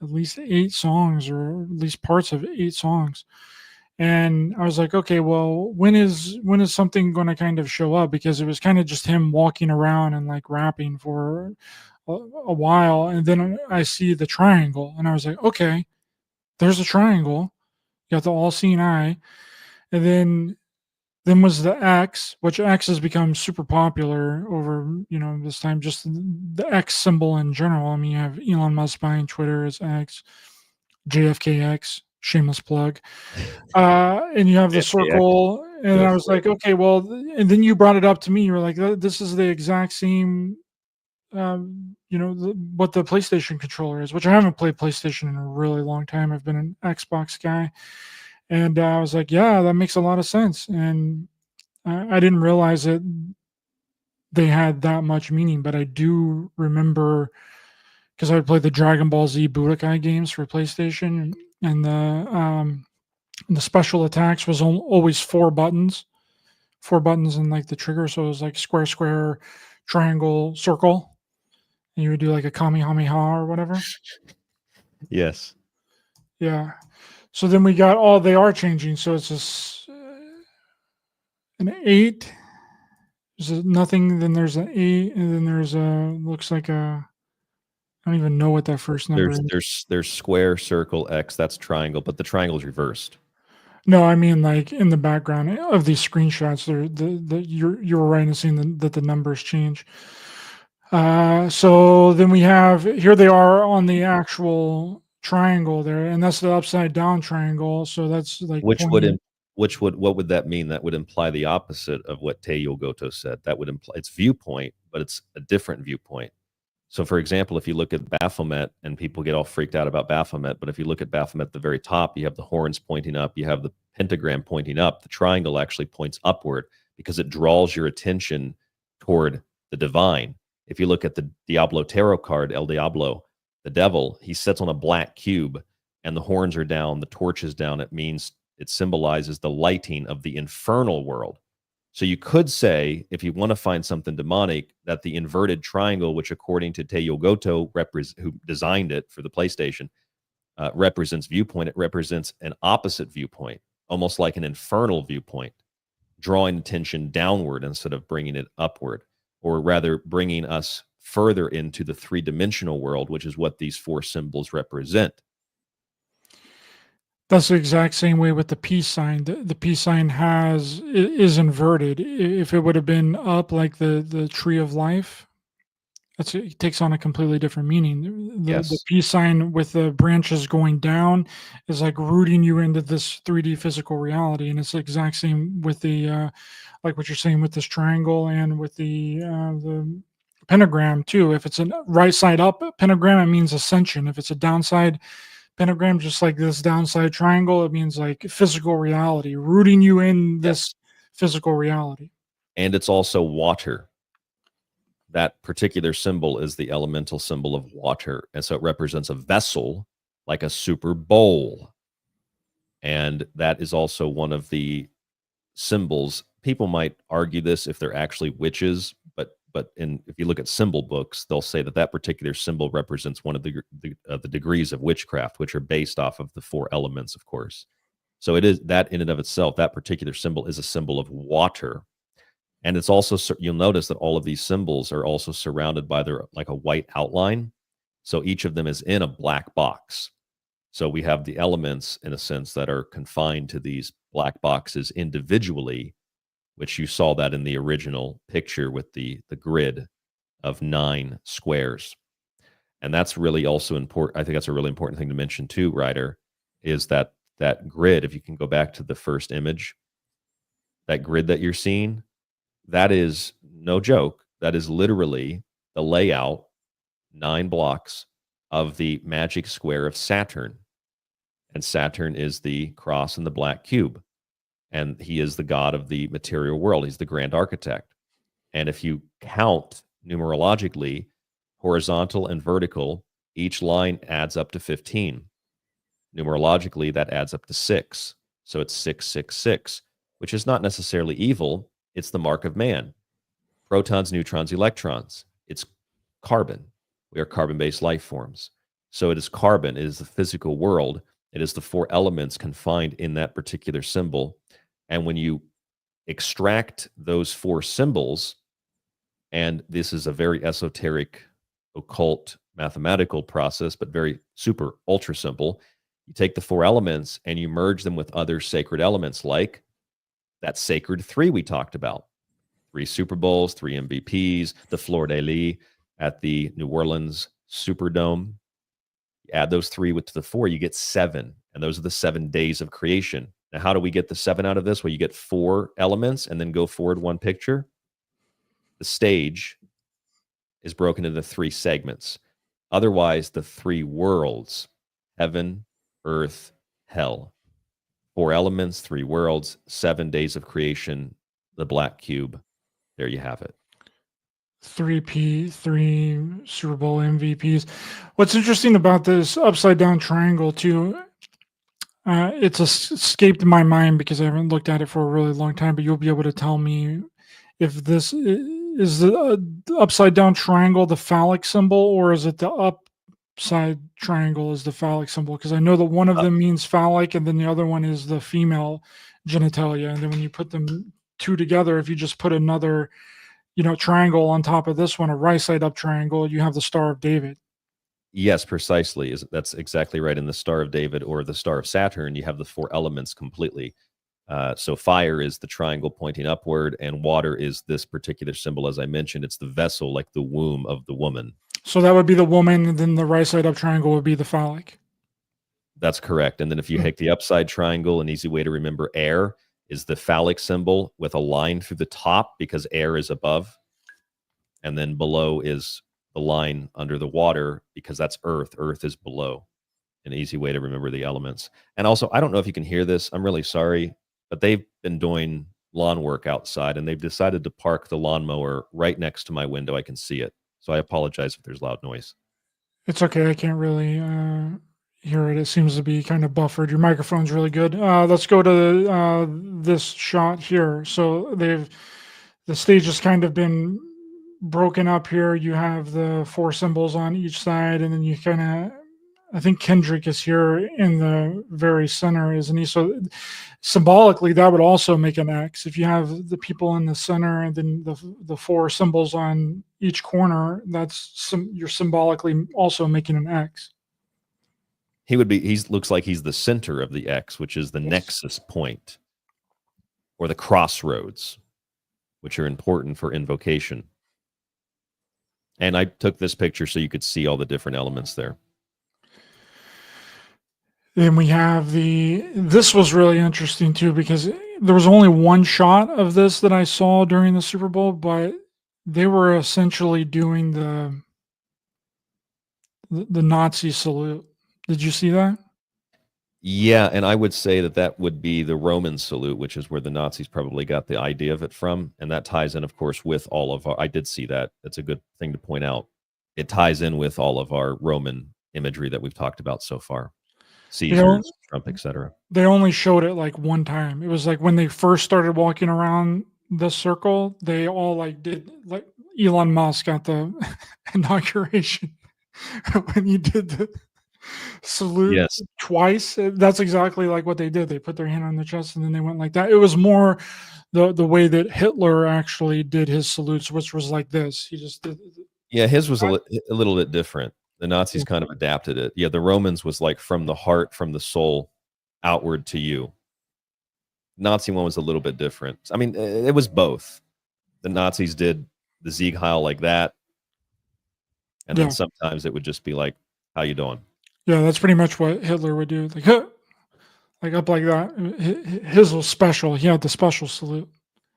least 8 songs, or at least parts of 8 songs. And I was like, okay, well, when is something going to kind of show up? Because it was kind of just him walking around and rapping for a while. And then I see the triangle and I was like, okay, there's a triangle. You got the all-seeing eye. And then was the X, which X has become super popular over, this time, just the X symbol in general. I mean, you have Elon Musk buying Twitter as X, JFKX, shameless plug. And you have the circle, and I was like, okay, well, and then you brought it up to me. You were like, this is the exact same, what the PlayStation controller is, which I haven't played PlayStation in a really long time. I've been an Xbox guy. And I was like, yeah, that makes a lot of sense. And I didn't realize that they had that much meaning, but I do remember, because I would play the Dragon Ball Z Budokai games for PlayStation, and the special attacks was always 4 buttons and the trigger. So it was square, square, triangle, circle, and you would do a Kamehameha or whatever. Yes. Yeah. So then we got they are changing. So it's just an 8. There's nothing. Then there's an 8, and then there's looks like I don't even know what that first number is. There's square, circle, X. That's triangle, but the triangle is reversed. No, I mean in the background of these screenshots, you're right in seeing that the numbers change. So then we have here they are on the actual triangle there, and that's the upside down triangle. So that's what would that mean? That would imply the opposite of what Teiyo Goto said. That would imply it's viewpoint, but it's a different viewpoint. So, for example, if you look at Baphomet, and people get all freaked out about Baphomet, but if you look at Baphomet at the very top, you have the horns pointing up, you have the pentagram pointing up. The triangle actually points upward because it draws your attention toward the divine. If you look at the Diablo tarot card, El Diablo, the devil, he sits on a black cube and the horns are down, the torch is down. It symbolizes the lighting of the infernal world. So you could say, if you want to find something demonic, that the inverted triangle, which according to Teiyo Goto, who designed it for the PlayStation, represents viewpoint. It represents an opposite viewpoint, almost like an infernal viewpoint, drawing attention downward instead of bringing it upward, or rather bringing us further into the 3-dimensional world, which is what these 4 symbols represent. That's the exact same way with the peace sign. The peace sign is inverted. If it would have been up like the tree of life, it takes on a completely different meaning. The peace sign with the branches going down is rooting you into this 3D physical reality, and it's the exact same with the like what you're saying with this triangle and with the pentagram too. If it's a right side up pentagram, it means ascension. If it's a downside pentagram, just like this downside triangle. It means like physical reality, rooting you in this physical reality. And it's also water. That particular symbol is the elemental symbol of water. And so it represents a vessel like a super bowl. And that is also one of the symbols. People might argue this if they're actually witches, but if you look at symbol books, they'll say that that particular symbol represents one of the degrees of witchcraft, which are based off of the 4 elements, of course. So it is that in and of itself, that particular symbol is a symbol of water. And it's also, you'll notice that all of these symbols are also surrounded by their like a white outline. So each of them is in a black box. So we have the elements in a sense that are confined to these black boxes individually, which you saw that in the original picture with the grid of 9 squares. And that's really also important. I think that's a really important thing to mention too, Ryder, is that grid, if you can go back to the first image, that grid that you're seeing, that is no joke. That is literally the layout, 9 blocks of the magic square of Saturn. And Saturn is the cross and the black cube. And he is the god of the material world. He's the grand architect. And if you count numerologically, horizontal and vertical, each line adds up to 15. Numerologically, that adds up to 6. So it's 666, which is not necessarily evil. It's the mark of man. Protons, neutrons, electrons. It's carbon. We are carbon-based life forms. So it is carbon. It is the physical world. It is the 4 elements confined in that particular symbol. And when you extract those 4 symbols, and this is a very esoteric, occult, mathematical process, but very super, ultra simple, you take the 4 elements and you merge them with other sacred elements like that sacred 3 we talked about. 3 Super Bowls, 3 MVPs, the fleur-de-lis at the New Orleans Superdome. You add those 3 to the 4, you get 7. And those are the 7 days of creation. Now, how do we get the 7 out of this? Well, you get 4 elements and then go forward 1 picture. The stage is broken into 3 segments. Otherwise, the 3 worlds, heaven, earth, hell. 4 elements, 3 worlds, 7 days of creation, the black cube. There you have it. 3 Super Bowl MVPs. What's interesting about this upside down triangle too, it's escaped my mind because I haven't looked at it for a really long time, but you'll be able to tell me if this is the upside down triangle the phallic symbol, or is it the upside triangle is the phallic symbol? Because I know that one of them means phallic and then the other one is the female genitalia. And then when you put them 2 together, if you just put another triangle on top of this one, a right side up triangle, you have the Star of David. Yes, precisely. That's exactly right. In the Star of David or the Star of Saturn, you have the 4 elements completely. So fire is the triangle pointing upward, and water is this particular symbol. As I mentioned, it's the vessel, like the womb of the woman. So that would be the woman, and then the right side up triangle would be the phallic. That's correct. And then if you take the upside triangle, an easy way to remember air is the phallic symbol with a line through the top because air is above. And then below is the line under the water because that's earth. Earth is below. An easy way to remember the elements. And also, I don't know if you can hear this. I'm really sorry, but they've been doing lawn work outside and they've decided to park the lawnmower right next to my window. I can see it. So I apologize if there's loud noise. It's okay. I can't really hear it. It seems to be kind of buffered. Your microphone's really good. Let's go to this shot here. So the stage has kind of been broken up here. You have the 4 symbols on each side, and then you kind of, I think Kendrick is here in the very center, isn't he? So symbolically, that would also make an X. If you have the people in the center and then the 4 symbols on each corner, you're symbolically also making an X. He looks like he's the center of the X, which is the nexus point or the crossroads, which are important for invocation. And I took this picture so you could see all the different elements there. Then we have this was really interesting too, because there was only 1 shot of this that I saw during the Super Bowl, but they were essentially doing the Nazi salute. Did you see that? Yeah, and I would say that that would be the Roman salute, which is where the Nazis probably got the idea of it from, and that ties in, of course, with all of our. I did see that. That's a good thing to point out. It ties in with all of our Roman imagery that we've talked about so far: They don't, Caesars, Trump, etc. they only showed it like one time. It was like when they first started walking around the circle, they all like did like Elon Musk at the inauguration when he did the salute Yes. twice. That's exactly like what they did. They put their hand on their chest and then they went like that. It was more the way that Hitler actually did his salutes, which was like this. He just did. Yeah, his was a little bit different. The Nazis kind of adapted it. Yeah, the Romans was like from the heart, from the soul, outward to you. Nazi one was a little bit different. I mean, it was both. The Nazis did the Sieg Heil like that, and then Yeah, sometimes it would just be like, "How you doing?" yeah, that's pretty much what Hitler would do. Like, huh, like up like that. His was special. He had the special salute.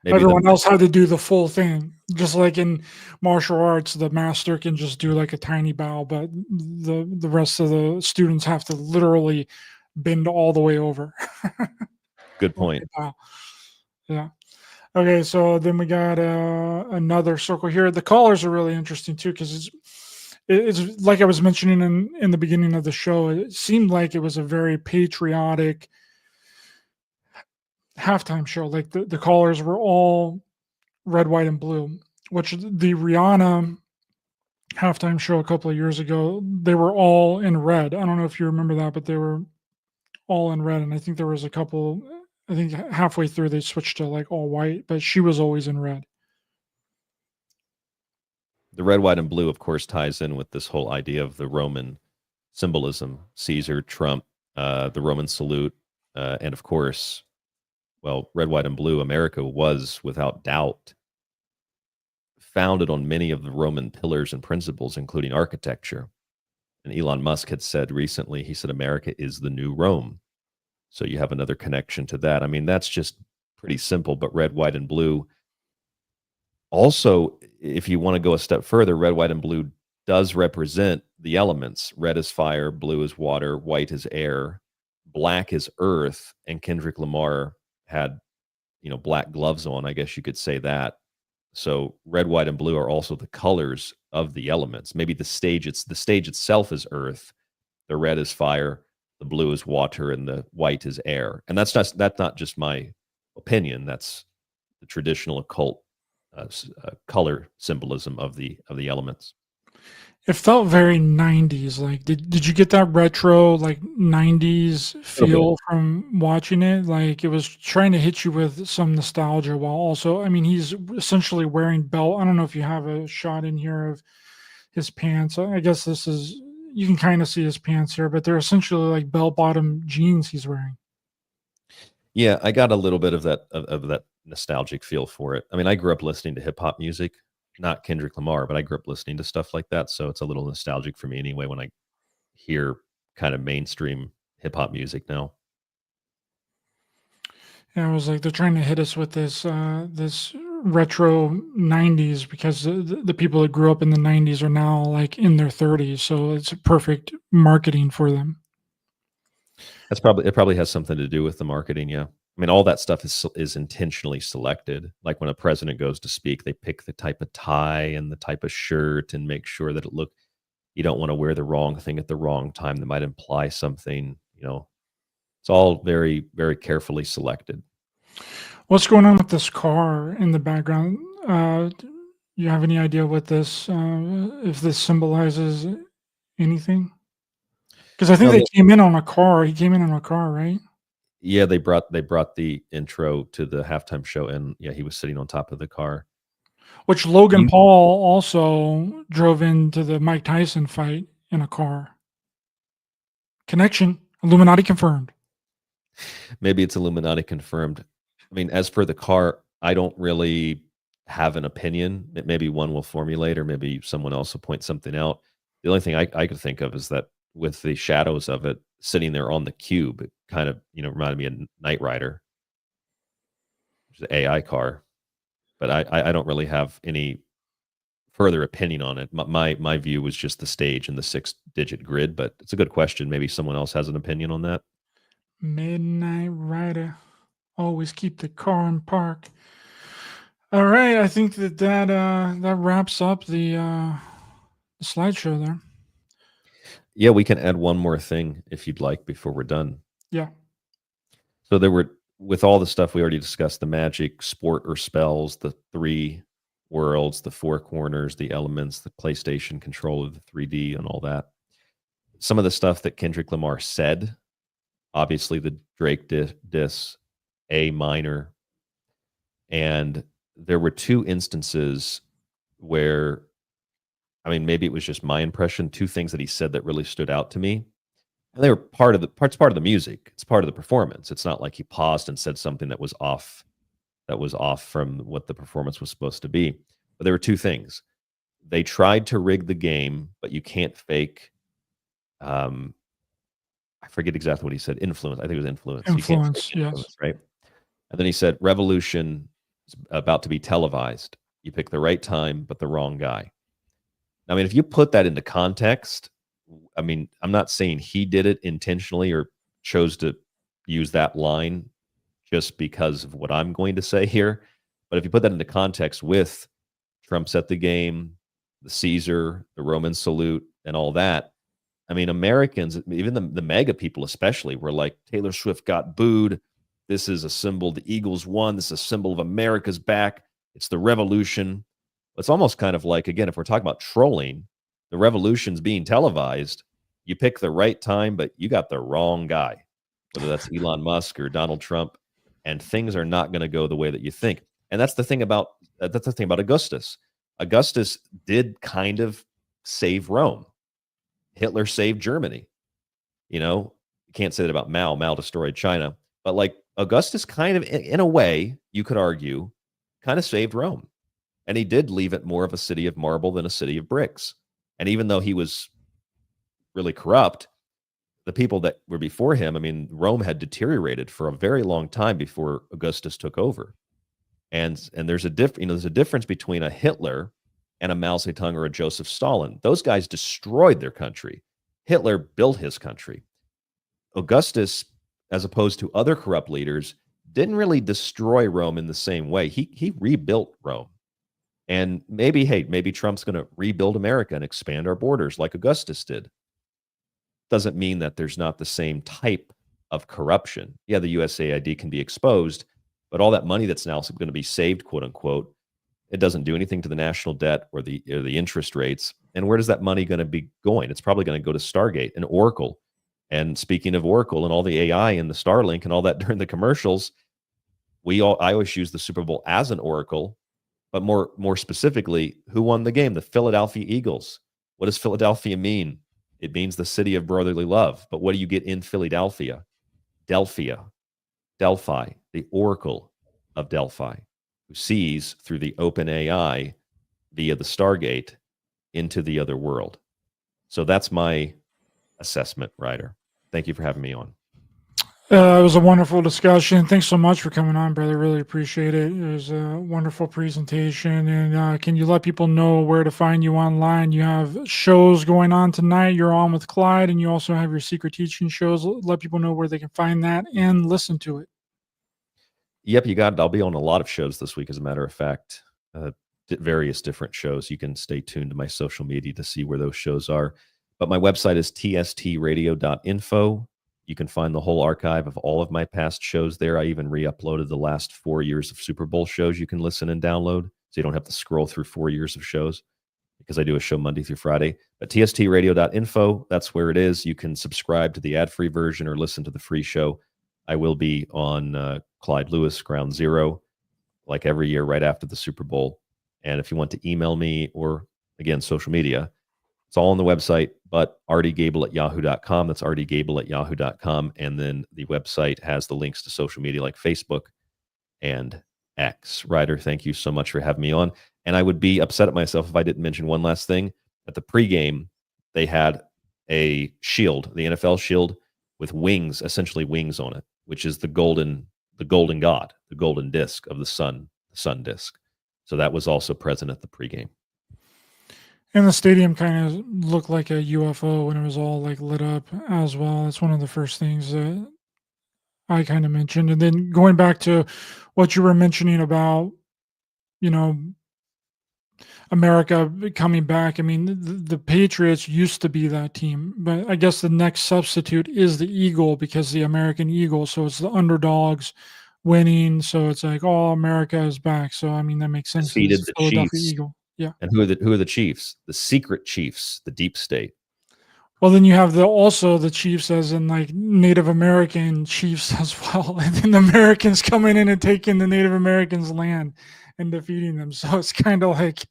Maybe the Everyone else had to do the full thing. Just like in martial arts, the master can just do like a tiny bow, but the rest of the students have to literally bend all the way over. good when they point. bow. Yeah. Okay, so then we got another circle here. The colors are really interesting too because it's like I was mentioning in the beginning of the show. It seemed like it was a very patriotic halftime show. Like the colors were all red, white, and blue. Which the Rihanna halftime show a couple of years ago, they were all in red. I don't know if you remember that, but they were all in red. And I think there was a couple. I think halfway through they switched to like all white, but she was always in red. The red, white, and blue, of course, ties in with this whole idea of the Roman symbolism: Caesar, Trump, the Roman salute, and of course, well, red, white, and blue. America was, without doubt, founded on many of the Roman pillars and principles, including architecture. And Elon Musk had said recently, he said, America is the new Rome. So you have another connection to that. I mean, that's just pretty simple, but red, white, and blue. Also, if you want to go a step further, red, white, and blue does represent the elements. Red is fire, blue is water, white is air, black is earth, and Kendrick Lamar had, black gloves on, I guess you could say that. So red, white, and blue are also the colors of the elements. Maybe the stage itself is earth, the red is fire, the blue is water, and the white is air. And that's not just my opinion. That's the traditional occult color symbolism of the elements. It felt very 90s. Like, did you get that retro, like 90s A little bit. feel from watching it? Like, it was trying to hit you with some nostalgia while also, I mean, he's essentially wearing belt. I don't know if you have a shot in here of his pants. I guess this is, you can kind of see his pants here, but they're essentially like bell bottom jeans he's wearing. Yeah, I got a little bit of that nostalgic feel for it. I mean, I grew up listening to hip hop music, not Kendrick Lamar, but I grew up listening to stuff like that, so it's a little nostalgic for me anyway when I hear kind of mainstream hip hop music now. And I was like, they're trying to hit us with this retro 90s because the people that grew up in the 90s are now like in their 30s. So it's perfect marketing for them. It probably has something to do with the marketing, yeah. I mean, all that stuff is intentionally selected. Like when a president goes to speak, they pick the type of tie and the type of shirt and make sure that you don't want to wear the wrong thing at the wrong time that might imply something, It's all very, very carefully selected. What's going on with this car in the background? You have any idea what this, if this symbolizes anything? Because I think No, they came in on a car. He came in on a car, right? yeah, they brought the intro to the halftime show, and yeah, he was sitting on top of the car. Which Logan You Paul also drove into the Mike Tyson fight in a car. Connection. Illuminati confirmed. Maybe it's Illuminati confirmed. I mean, as for the car, I don't really have an opinion. Maybe one will formulate, or maybe someone else will point something out. The only thing I could think of is that with the shadows of it sitting there on the cube, it kind of reminded me of Knight Rider, which is an AI car. But I don't really have any further opinion on it. My view was just the stage and the 6-digit grid. But it's a good question. Maybe someone else has an opinion on that. Midnight Rider. Always keep the car in park. All right, I think that wraps up the slideshow there. Yeah, we can add one more thing if you'd like before we're done. Yeah. So there were, with all the stuff we already discussed, the magic, sport or spells, the 3 worlds, the 4 corners, the elements, the PlayStation control of the 3D and all that. Some of the stuff that Kendrick Lamar said, obviously the Drake diss, A minor, and there were 2 instances where, I mean, maybe it was just my impression, 2 things that he said that really stood out to me. And they were part of the music. It's part of the performance. It's not like he paused and said something that was off from what the performance was supposed to be. But there were 2 things. They tried to rig the game, but you can't fake I forget exactly what he said. Influence. I think it was influence. You can't Influence, fake yes. influence, right? And then he said, revolution is about to be televised. You pick the right time, but the wrong guy. I mean, if you put that into context, I mean, I'm not saying he did it intentionally or chose to use that line just because of what I'm going to say here. But if you put that into context with Trump set the game, the Caesar, the Roman salute, and all that, I mean, Americans, even the mega people especially, were like, Taylor Swift got booed. This is a symbol. The Eagles won. This is a symbol of America's back. It's the revolution. It's almost kind of like, again, if we're talking about trolling, the revolution's being televised. You pick the right time, but you got the wrong guy, whether that's Elon Musk or Donald Trump, and things are not going to go the way that you think. And that's the thing about Augustus. Augustus did kind of save Rome. Hitler saved Germany. You can't say that about Mao. Mao destroyed China. But like Augustus kind of, in a way, you could argue, kind of saved Rome. And he did leave it more of a city of marble than a city of bricks. And even though he was really corrupt, the people that were before him, I mean, Rome had deteriorated for a very long time before Augustus took over. And there's a difference between a Hitler and a Mao Zedong or a Joseph Stalin. Those guys destroyed their country. Hitler built his country. Augustus, as opposed to other corrupt leaders, didn't really destroy Rome in the same way. He rebuilt Rome. And maybe Trump's going to rebuild America and expand our borders like Augustus did. Doesn't mean that there's not the same type of corruption. Yeah, the USAID can be exposed, but all that money that's now going to be saved, quote unquote, it doesn't do anything to the national debt or the interest rates. And where does that money going to be going? It's probably going to go to Stargate and Oracle. And speaking of Oracle and all the AI and the Starlink and all that during the commercials, I always use the Super Bowl as an Oracle, but more specifically, who won the game? The Philadelphia Eagles. What does Philadelphia mean? It means the city of brotherly love. But what do you get in Philadelphia? Delphi, the Oracle of Delphi, who sees through the open AI via the Stargate into the other world. So that's my assessment, Ryder. Thank you for having me on. It was a wonderful discussion. Thanks so much for coming on, brother. Really appreciate it. It was a wonderful presentation. And can you let people know where to find you online? You have shows going on tonight. You're on with Clyde, and you also have your secret teaching shows. Let people know where they can find that and listen to it. Yep, you got it. I'll be on a lot of shows this week, as a matter of fact, various different shows. You can stay tuned to my social media to see where those shows are. But my website is tstradio.info. You can find the whole archive of all of my past shows there. I even re-uploaded the last 4 years of Super Bowl shows you can listen and download, so you don't have to scroll through 4 years of shows, because I do a show Monday through Friday. But tstradio.info, that's where it is. You can subscribe to the ad-free version or listen to the free show. I will be on Clyde Lewis, Ground Zero, like every year right after the Super Bowl. And if you want to email me or, again, social media, it's all on the website, but rdgable@yahoo.com. That's rdgable@yahoo.com. And then the website has the links to social media like Facebook and X. Ryder, thank you so much for having me on. And I would be upset at myself if I didn't mention one last thing. At the pregame, they had a shield, the NFL shield, with wings, essentially wings on it, which is the golden god, the golden disc of the sun disc. So that was also present at the pregame. And the stadium kind of looked like a UFO when it was all like lit up as well. It's one of the first things that I kind of mentioned. And then going back to what you were mentioning about, you know, America coming back. I mean, the Patriots used to be that team, but I guess the next substitute is the Eagle because the American Eagle. So it's the underdogs winning. So it's like, oh, America is back. So I mean, that makes sense. Defeated It's the Philadelphia Chiefs. Eagle. Yeah. And who are the Chiefs? The secret Chiefs, the deep state. Well, then you have also the Chiefs as in like Native American chiefs as well, and then the Americans coming in and taking the Native Americans' land and defeating them. So it's kind of like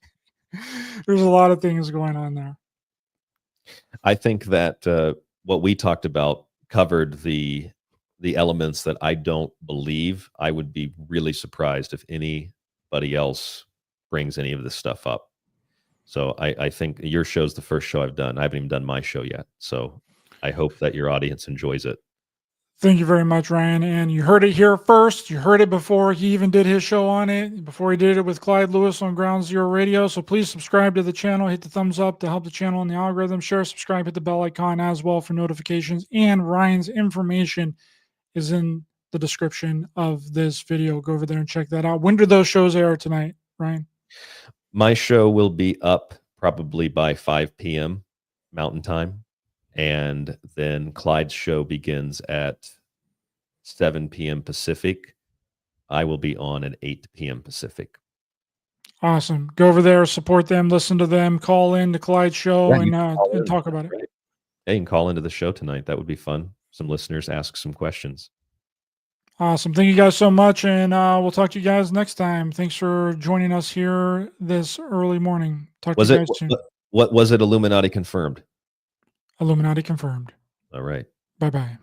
there's a lot of things going on there. I think that what we talked about covered the elements that I don't believe. I would be really surprised if anybody else brings any of this stuff up. So I think your show's the first show I've done. I haven't even done my show yet. So I hope that your audience enjoys it. Thank you very much, Ryan. And you heard it here first. You heard it before he even did his show on it, before he did it with Clyde Lewis on Ground Zero Radio. So please subscribe to the channel, hit the thumbs up to help the channel in the algorithm, share, subscribe, hit the bell icon as well for notifications. And Ryan's information is in the description of this video. Go over there and check that out. When do those shows air tonight, Ryan? My show will be up probably by 5 p.m. Mountain Time. And then Clyde's show begins at 7 p.m. Pacific. I will be on at 8 p.m. Pacific. Awesome. Go over there, support them, listen to them, call in to Clyde's show and talk about it. Right. Yeah, you can call into the show tonight. That would be fun. Some listeners ask some questions. Awesome. Thank you guys so much. And we'll talk to you guys next time. Thanks for joining us here this early morning. Talk to you guys soon. What was it? Illuminati confirmed. Illuminati confirmed. All right. Bye-bye.